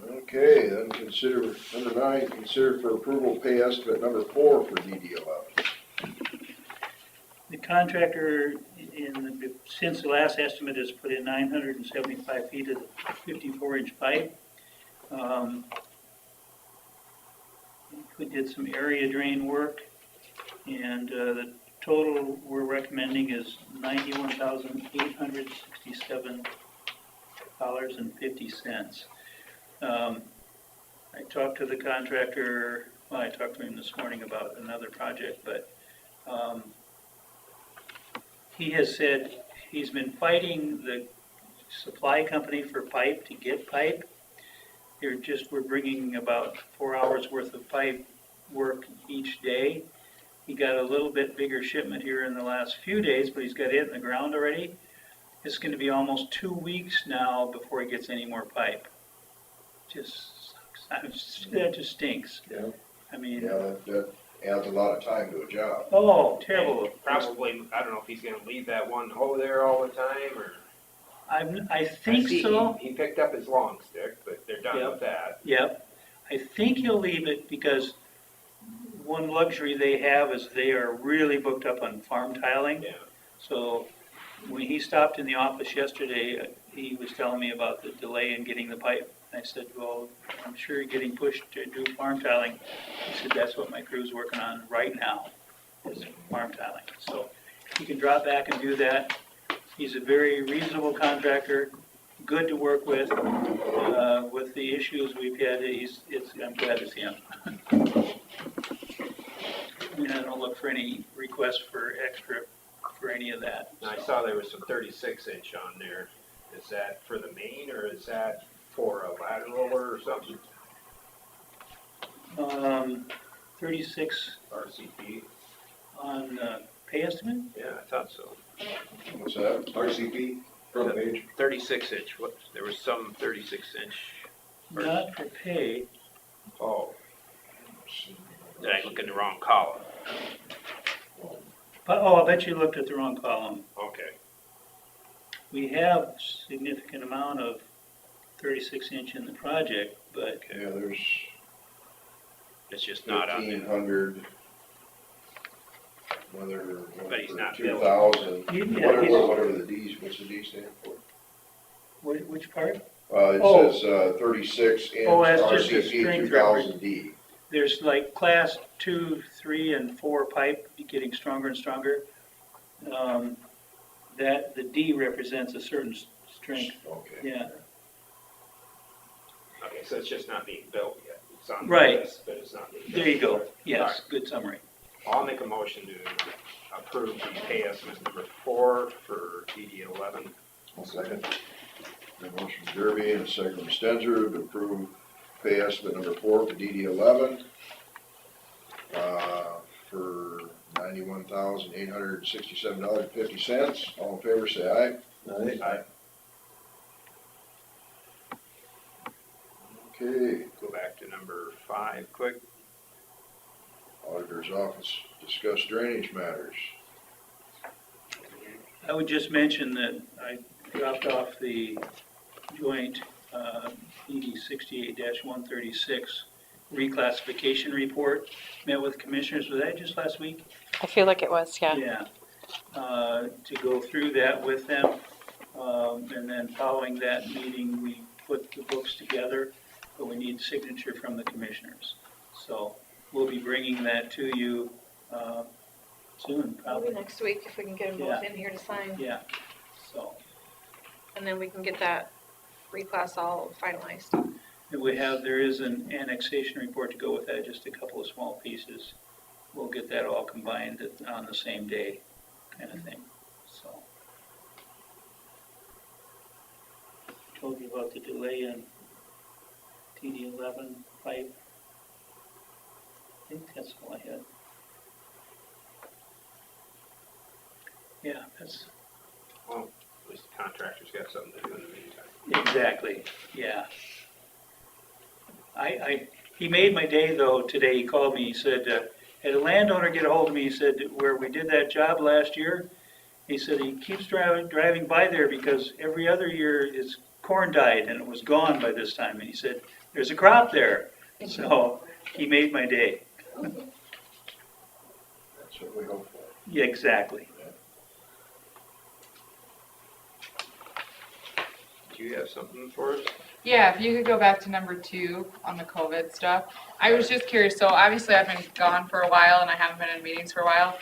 Speaker 2: Okay, then consider, number 9, consider for approval pay estimate number 4 for DD 11.
Speaker 8: The contractor, since the last estimate, has put in 975 feet of 54-inch pipe. We did some area drain work, and the total we're recommending is $91,867.50. I talked to the contractor, well, I talked to him this morning about another project, but he has said he's been fighting the supply company for pipe to get pipe. We're bringing about 4 hours worth of pipe work each day. He got a little bit bigger shipment here in the last few days, but he's got it in the ground already. It's gonna be almost 2 weeks now before he gets any more pipe. Just sucks. That just stinks.
Speaker 3: Yeah.
Speaker 8: I mean,
Speaker 2: Yeah, that adds a lot of time to a job.
Speaker 8: oh, terrible.
Speaker 4: Probably, I don't know if he's gonna leave that one over there all the time, or.
Speaker 8: I think
Speaker 4: see
Speaker 8: so.
Speaker 4: He picked up his long stick, but they're done with that.
Speaker 8: Yep. I think he'll leave it because one luxury they have is they are really booked up on farm tiling.
Speaker 4: Yeah.
Speaker 8: So when he stopped in the office yesterday, he was telling me about the delay in getting the pipe. I said, well, I'm sure you're getting pushed to do farm tiling. He said, that's what my crew's working on right now, is farm tiling. So he can drop back and do that. He's a very reasonable contractor, good to work with. With the issues we've had, I'm glad to see him. I mean, I don't look for any requests for extra for any of that.
Speaker 4: And I saw there was some 36-inch on there. Is that for the main, or is that for a lateral or something?
Speaker 8: 36
Speaker 4: RCP?
Speaker 8: on pay estimate?
Speaker 4: Yeah, I thought so.
Speaker 2: What's that?
Speaker 3: RCP, front page.
Speaker 4: 36-inch, there was some 36-inch.
Speaker 8: Not for pay.
Speaker 4: Oh. Did I look in the wrong column?
Speaker 8: But, oh, I bet you looked at the wrong column.
Speaker 4: Okay.
Speaker 8: We have significant amount of 36-inch in the project, but
Speaker 2: Yeah, there's
Speaker 4: It's just not on there.
Speaker 2: 1,500 whether,
Speaker 4: But he's not
Speaker 2: 2,000,
Speaker 8: Yeah,
Speaker 2: whatever the D's, what's the D stand for?
Speaker 8: Which part?
Speaker 2: It
Speaker 8: Oh.
Speaker 2: says, 36 inch
Speaker 8: Oh, that's just a
Speaker 2: RCP
Speaker 8: strength
Speaker 2: 2000 D.
Speaker 8: There's like class 2, 3, and 4 pipe getting stronger and stronger. That, the D represents a certain strength,
Speaker 2: Okay.
Speaker 8: yeah.
Speaker 4: Okay, so it's just not being built yet. It's on the
Speaker 8: Right.
Speaker 4: list, but it's not being built.
Speaker 8: There you go, yes,
Speaker 4: Alright.
Speaker 8: good summary.
Speaker 4: I'll make a motion to approve the pay estimate number 4 for DD 11.
Speaker 3: I'll second.
Speaker 2: A motion from Derby and a second from Stenzer to approve pay estimate number 4 for DD 11, for $91,867.50. All in favor, say aye.
Speaker 3: Aye.
Speaker 2: Okay,
Speaker 4: Go back to number 5 quick.
Speaker 2: auditor's office, discuss drainage matters.
Speaker 8: I would just mention that I dropped off the joint ED 68-136 reclassification report, met with commissioners, was that just last week?
Speaker 10: I feel like it was, yeah.
Speaker 8: Yeah, to go through that with them, and then following that meeting, we put the books together, but we need signature from the commissioners. So we'll be bringing that to you soon,
Speaker 5: Probably
Speaker 8: probably,
Speaker 5: next week if we can get them both in here to sign,
Speaker 8: yeah, so.
Speaker 5: and then we can get that reclass all finalized.
Speaker 8: And there is an annexation report to go with that, just a couple of small pieces. We'll get that all combined on the same day, kind of thing, so. Told you about the delay in TD 11 pipe. I think that's all I had. Yeah, that's,
Speaker 4: Well, at least the contractor's got something to do in the meantime.
Speaker 8: exactly, yeah. He made my day though today. He called me, he said, had a landowner get a hold of me, he said, where we did that job last year, he said he keeps driving by there because every other year his corn died and it was gone by this time. And he said, there's a crop there. So he made my day.
Speaker 2: That's what we hope for.
Speaker 8: Yeah, exactly.
Speaker 4: Do you have something for us?
Speaker 10: Yeah, if you could go back to number 2 on the COVID stuff. I was just curious, so obviously I've been gone for a while and I haven't been in meetings for a while.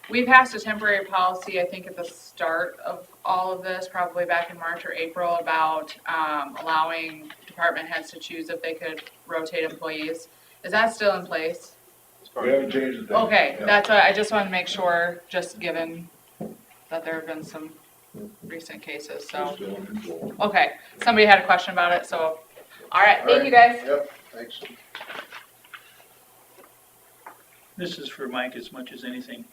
Speaker 10: We passed a temporary policy, I think at the start of all of this, probably back in March or April, about allowing department heads to choose if they could rotate employees. Is that still in place?
Speaker 4: As far
Speaker 3: We
Speaker 4: as-
Speaker 3: haven't changed a thing.
Speaker 10: Okay,
Speaker 3: Yeah.
Speaker 10: that's what, I just wanted to make sure, just given that there have been some recent cases,
Speaker 3: We're
Speaker 10: so.
Speaker 3: still in control.
Speaker 10: Okay, somebody had a question about it, so, all right, thank you guys.
Speaker 2: Yep, thanks.
Speaker 8: This is for Mike as much as anything.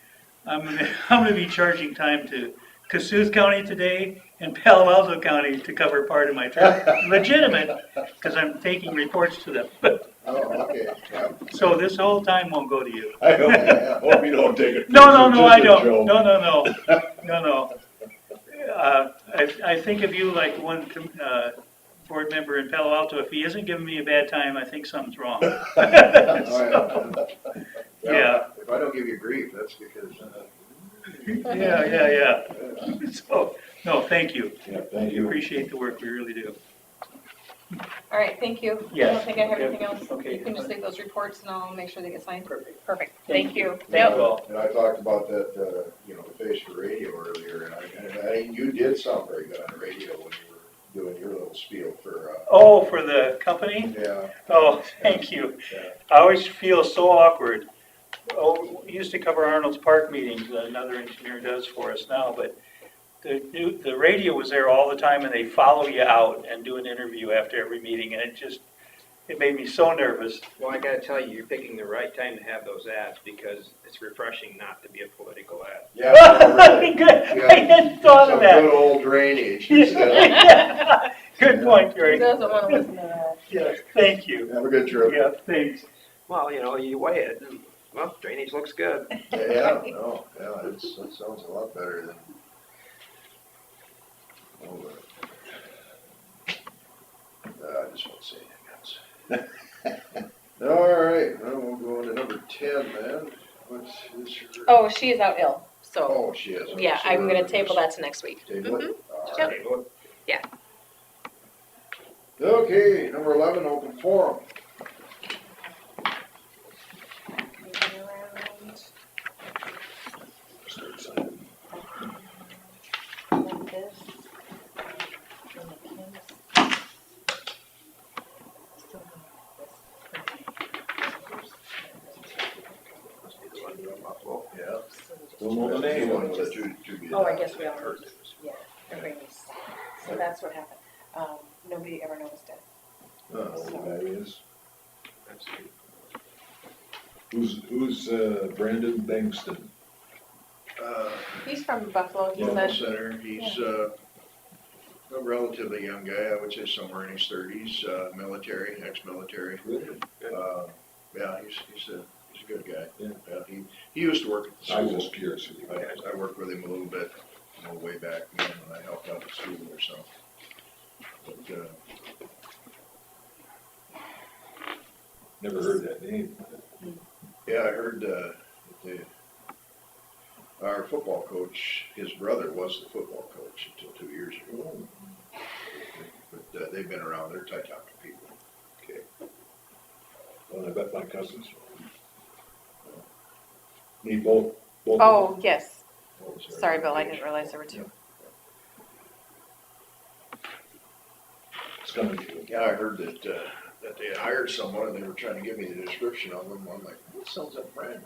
Speaker 8: I'm gonna be charging time to Cassuth County today and Palo Alto County to cover part of my trip. Legitimate, because I'm taking reports to them.
Speaker 2: Oh, okay, yeah.
Speaker 8: So this whole time won't go to you.
Speaker 3: I hope you don't take it.
Speaker 8: No, I
Speaker 3: Just a
Speaker 8: don't.
Speaker 3: joke.
Speaker 8: No. I think of you like one board member in Palo Alto. If he isn't giving me a bad time, I think something's wrong.
Speaker 2: All right.
Speaker 8: Yeah.
Speaker 2: If I don't give you grief, that's because,
Speaker 8: Yeah. So, no, thank you.
Speaker 3: Yeah, thank
Speaker 8: We
Speaker 3: you.
Speaker 8: appreciate the work, we really do.
Speaker 5: All right, thank you. I
Speaker 8: Yes.
Speaker 5: don't think I have anything else.
Speaker 8: Okay.
Speaker 5: You can just leave those reports and I'll make sure they get signed.
Speaker 8: Perfect.
Speaker 5: Perfect, thank you.
Speaker 8: Thank you all.
Speaker 2: and I talked about that, the face for radio earlier, and I, you did sound very good on the radio when you were doing your little spiel for,
Speaker 8: Oh, for the company?
Speaker 2: yeah.
Speaker 8: Oh, thank you.
Speaker 2: Yeah.
Speaker 8: I always feel so awkward. Oh, we used to cover Arnold's Park meetings, another engineer does for us now, but the radio was there all the time and they follow you out and do an interview after every meeting and it made me so nervous.
Speaker 4: Well, I gotta tell you, you're picking the right time to have those ads because it's refreshing not to be a political ad.
Speaker 2: Yeah, no, really.
Speaker 8: Good, I hadn't thought of
Speaker 2: Some
Speaker 8: that.
Speaker 2: good old drainage instead.
Speaker 8: Yeah. Good point,
Speaker 5: Who
Speaker 8: Gary.
Speaker 5: doesn't want to listen to that?
Speaker 8: Yes, thank you.
Speaker 2: Have a good trip.
Speaker 8: Yeah, thanks.
Speaker 4: Well, you weigh it, and, well, drainage looks good.
Speaker 2: Yeah, that sounds a lot better than. I just won't say anything else. All right, well, we'll go on to number 10 then. What's her?
Speaker 5: Oh, she is out ill, so,
Speaker 2: Oh, she is.
Speaker 5: yeah,
Speaker 2: So
Speaker 5: I'm
Speaker 2: we're
Speaker 5: gonna table
Speaker 2: just
Speaker 5: that to next week.
Speaker 2: Table it? All
Speaker 5: Yep.
Speaker 2: right.
Speaker 5: Yeah.
Speaker 2: Okay, number 11, open forum.
Speaker 5: Moving around.
Speaker 3: Start signing.
Speaker 5: Like this. And the pins. Still have
Speaker 3: Yeah.
Speaker 5: this.
Speaker 3: Don't know the name.
Speaker 2: One of the two
Speaker 5: Oh, I guess we all
Speaker 2: heard
Speaker 5: heard.
Speaker 2: it was-
Speaker 5: Yeah, everybody needs. So that's what happened. Nobody ever noticed it.
Speaker 3: Who the guy is.
Speaker 4: That's
Speaker 3: Who's Brandon Bankston?
Speaker 5: He's from Buffalo, he
Speaker 2: Local
Speaker 5: said.
Speaker 2: center, he's a relatively young guy, I would say somewhere in his 30s, military, ex-military.
Speaker 3: Really?
Speaker 2: Yeah, he's a good guy.
Speaker 3: Yeah.
Speaker 2: He used to work at the
Speaker 3: I was
Speaker 2: school.
Speaker 3: just curious.
Speaker 2: I worked with him a little bit, way back when I helped out at school or so. But,
Speaker 3: Never heard that name.
Speaker 2: yeah, I heard, our football coach, his brother was the football coach until 2 years ago. But, they've been around, they're tight talking people.
Speaker 3: Okay. Well, I bet my cousins. Need both. Both.
Speaker 5: Oh, yes.
Speaker 2: What was their
Speaker 5: Sorry, Bill, I
Speaker 2: age?
Speaker 5: didn't realize there were two.
Speaker 3: It's gonna be.
Speaker 2: Yeah, I heard that, that they had hired someone and they were trying to give me the description of them. I'm like, what sounds like Brandon?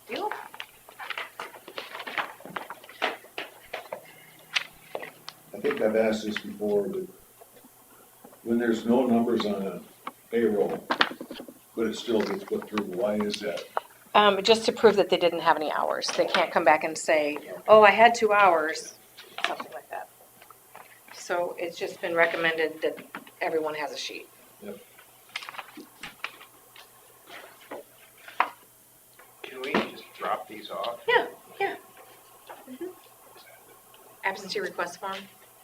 Speaker 5: You?
Speaker 3: I think I've asked this before, but when there's no numbers on a payroll, but it still gets put through, why is that?
Speaker 5: Just to prove that they didn't have any hours. They can't come back and say, oh, I had 2 hours, something like that. So it's just been recommended that everyone has a sheet.
Speaker 4: Can we just drop these off?
Speaker 5: Yeah. Absentee request form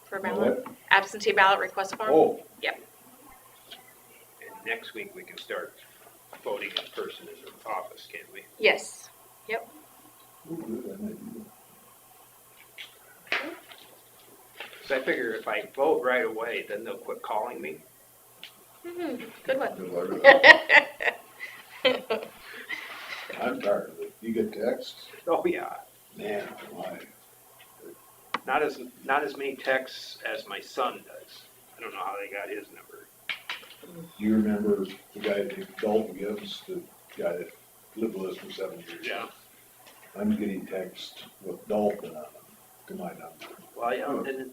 Speaker 5: for ballot.
Speaker 3: What?
Speaker 5: Absentee ballot request form.
Speaker 3: Oh,
Speaker 4: And next week, we can start voting in person as an office, can't we?
Speaker 5: Yes.
Speaker 3: ooh, good, I might do
Speaker 4: So I figure if I vote right away, then they'll quit calling me.
Speaker 5: Good one.
Speaker 2: Good luck with that.
Speaker 3: that. I'm tired of it. You get texts?
Speaker 4: Oh, yeah.
Speaker 3: Man, why?
Speaker 4: Not as many texts as my son does. I don't know how they got his number.
Speaker 3: Do you remember the guy that Dalton Gibbs, the guy that lived with us for 7 years?
Speaker 4: Yeah.
Speaker 3: I'm getting text with Dalton on them, to my number.
Speaker 4: Well, yeah, and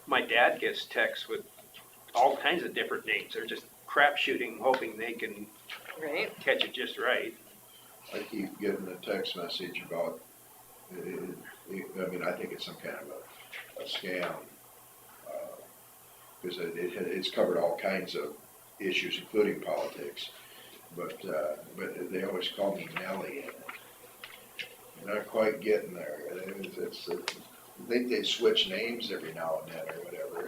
Speaker 4: my dad gets texts with all kinds of different names. They're just crap shooting, hoping they can
Speaker 5: Right.
Speaker 4: catch it just right.
Speaker 2: I keep getting a text message about, I mean, I think it's some kind of a scam. Because it's covered all kinds of issues, including politics. But they always call me Nelly. Not quite getting there. I think they switch names every now and then or whatever.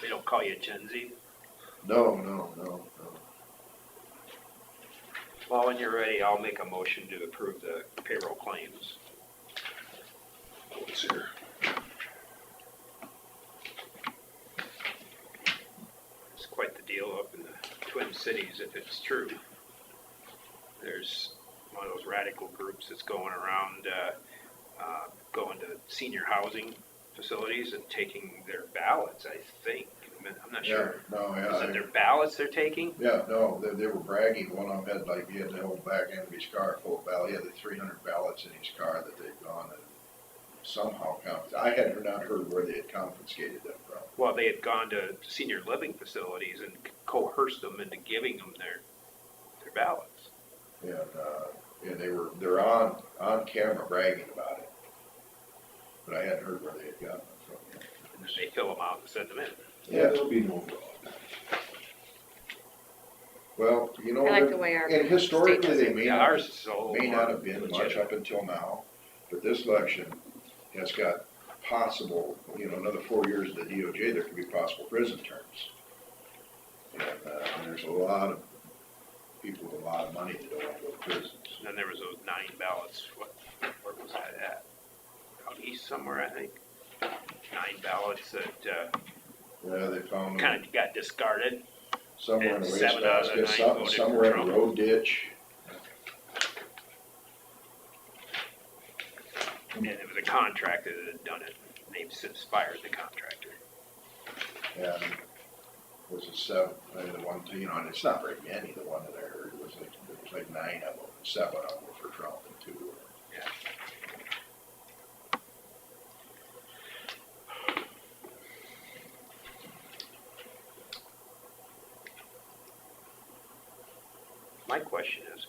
Speaker 4: They don't call you Gen Z.
Speaker 2: No.
Speaker 4: Well, when you're ready, I'll make a motion to approve the payroll claims.
Speaker 3: What's here?
Speaker 4: It's quite the deal up in the Twin Cities if it's true. There's one of those radical groups that's going around, going to senior housing facilities and taking their ballots, I think. I'm not sure. Is it their ballots they're taking?
Speaker 2: Yeah, no, they were bragging. One of them had he had the whole back end of his car full of ballots. He had the 300 ballots in his car that they'd gone and somehow I had not heard where they had confiscated them from.
Speaker 4: Well, they had gone to senior living facilities and coerced them into giving them their ballots.
Speaker 2: And And they're on camera bragging about it. But I hadn't heard where they had gotten them from yet.
Speaker 4: And then they fill them out and send them in.
Speaker 3: Yeah, there'll be no fraud.
Speaker 2: Well, you know,
Speaker 5: I like the way our
Speaker 2: and historically,
Speaker 5: state does
Speaker 2: they
Speaker 5: it.
Speaker 2: may
Speaker 4: Yeah,
Speaker 2: not,
Speaker 4: ours is so.
Speaker 2: may not have been much
Speaker 4: legit.
Speaker 2: up until now, but this election has got possible, you know, another 4 years of the DOJ, there could be possible prison terms. And there's a lot of people with a lot of money that don't want to go to prison.
Speaker 4: And then there was those 9 ballots, where was that at? Out east somewhere, I think. 9 ballots that,
Speaker 2: Yeah, they found them
Speaker 4: kinda got discarded.
Speaker 2: somewhere in
Speaker 4: and
Speaker 2: a
Speaker 4: 7 out of the
Speaker 2: wastebasket,
Speaker 4: 9 voted for
Speaker 2: somewhere in a
Speaker 4: Trump.
Speaker 2: road ditch.
Speaker 4: And it was a contractor that had done it. They've since fired the contractor.
Speaker 2: And was it 7, the one, you know, and it's not very many, the one that I heard, it was like 9 of them, 7 of them were for Trump and 2 were.
Speaker 4: Yeah. My question is,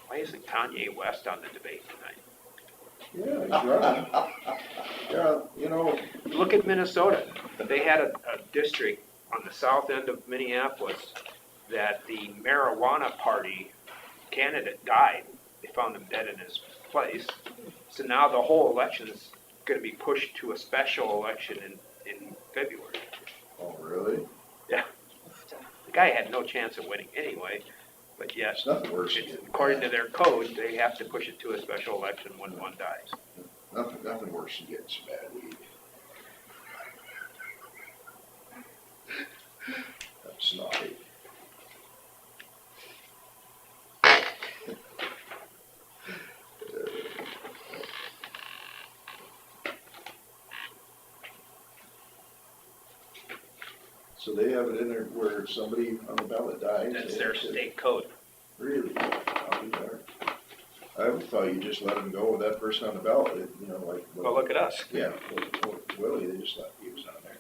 Speaker 4: why isn't Kanye West on the debate tonight?
Speaker 2: Yeah, he's running. Yeah, you know,
Speaker 4: Look at Minnesota. They had a district on the south end of Minneapolis that the marijuana party candidate died. They found him dead in his place. So now the whole election is going to be pushed to a special election in February.
Speaker 2: oh, really?
Speaker 4: The guy had no chance of winning anyway, but yes,
Speaker 2: It's nothing worse than
Speaker 4: it's,
Speaker 2: getting
Speaker 4: according to
Speaker 2: bad.
Speaker 4: their code, they have to push it to a special election when one dies.
Speaker 2: Nothing worse than getting some bad weed. That's snotty. So they have it in there where somebody on the ballot dies?
Speaker 4: That's
Speaker 2: they
Speaker 4: their
Speaker 2: have to-
Speaker 4: state code.
Speaker 2: Really? I'll be there. I would thought you just let him go with that person on the ballot, you know, like.
Speaker 4: Well, look at us.
Speaker 2: Yeah, Willie, they just thought he was on there.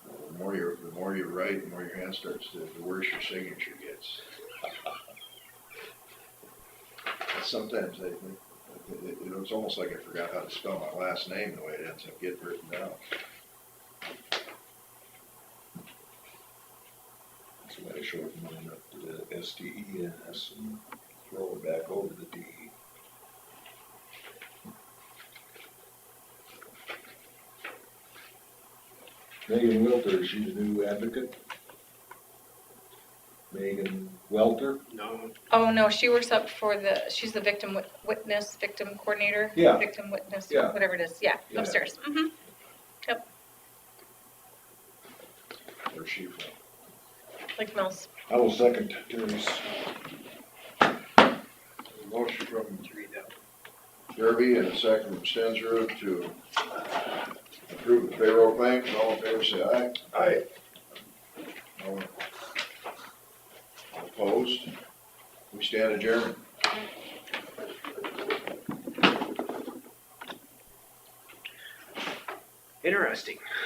Speaker 2: The more you write, the more your hand starts to, the worse your signature gets. Sometimes it's almost like I forgot how to spell my last name the way it ends up getting written down.
Speaker 3: So I shorten mine up to the STENS and throw it back over the D. Megan Welter, is she the new advocate? Megan Welter?
Speaker 4: No,
Speaker 5: Oh, no, she works up for she's the victim witness, victim coordinator.
Speaker 3: Yeah.
Speaker 5: Victim witness,
Speaker 3: Yeah.
Speaker 5: whatever it is, yeah,
Speaker 3: Yeah.
Speaker 5: upstairs. Mm-hmm.
Speaker 2: Where's she from?
Speaker 5: Like Mills.
Speaker 3: I will second Terry's.
Speaker 2: Motion from
Speaker 4: three down.
Speaker 2: Derby and a second from Stensrud to approve the payroll claims. All in favor, say aye.
Speaker 3: Aye.
Speaker 2: All opposed? We stand adjourned.
Speaker 4: Interesting.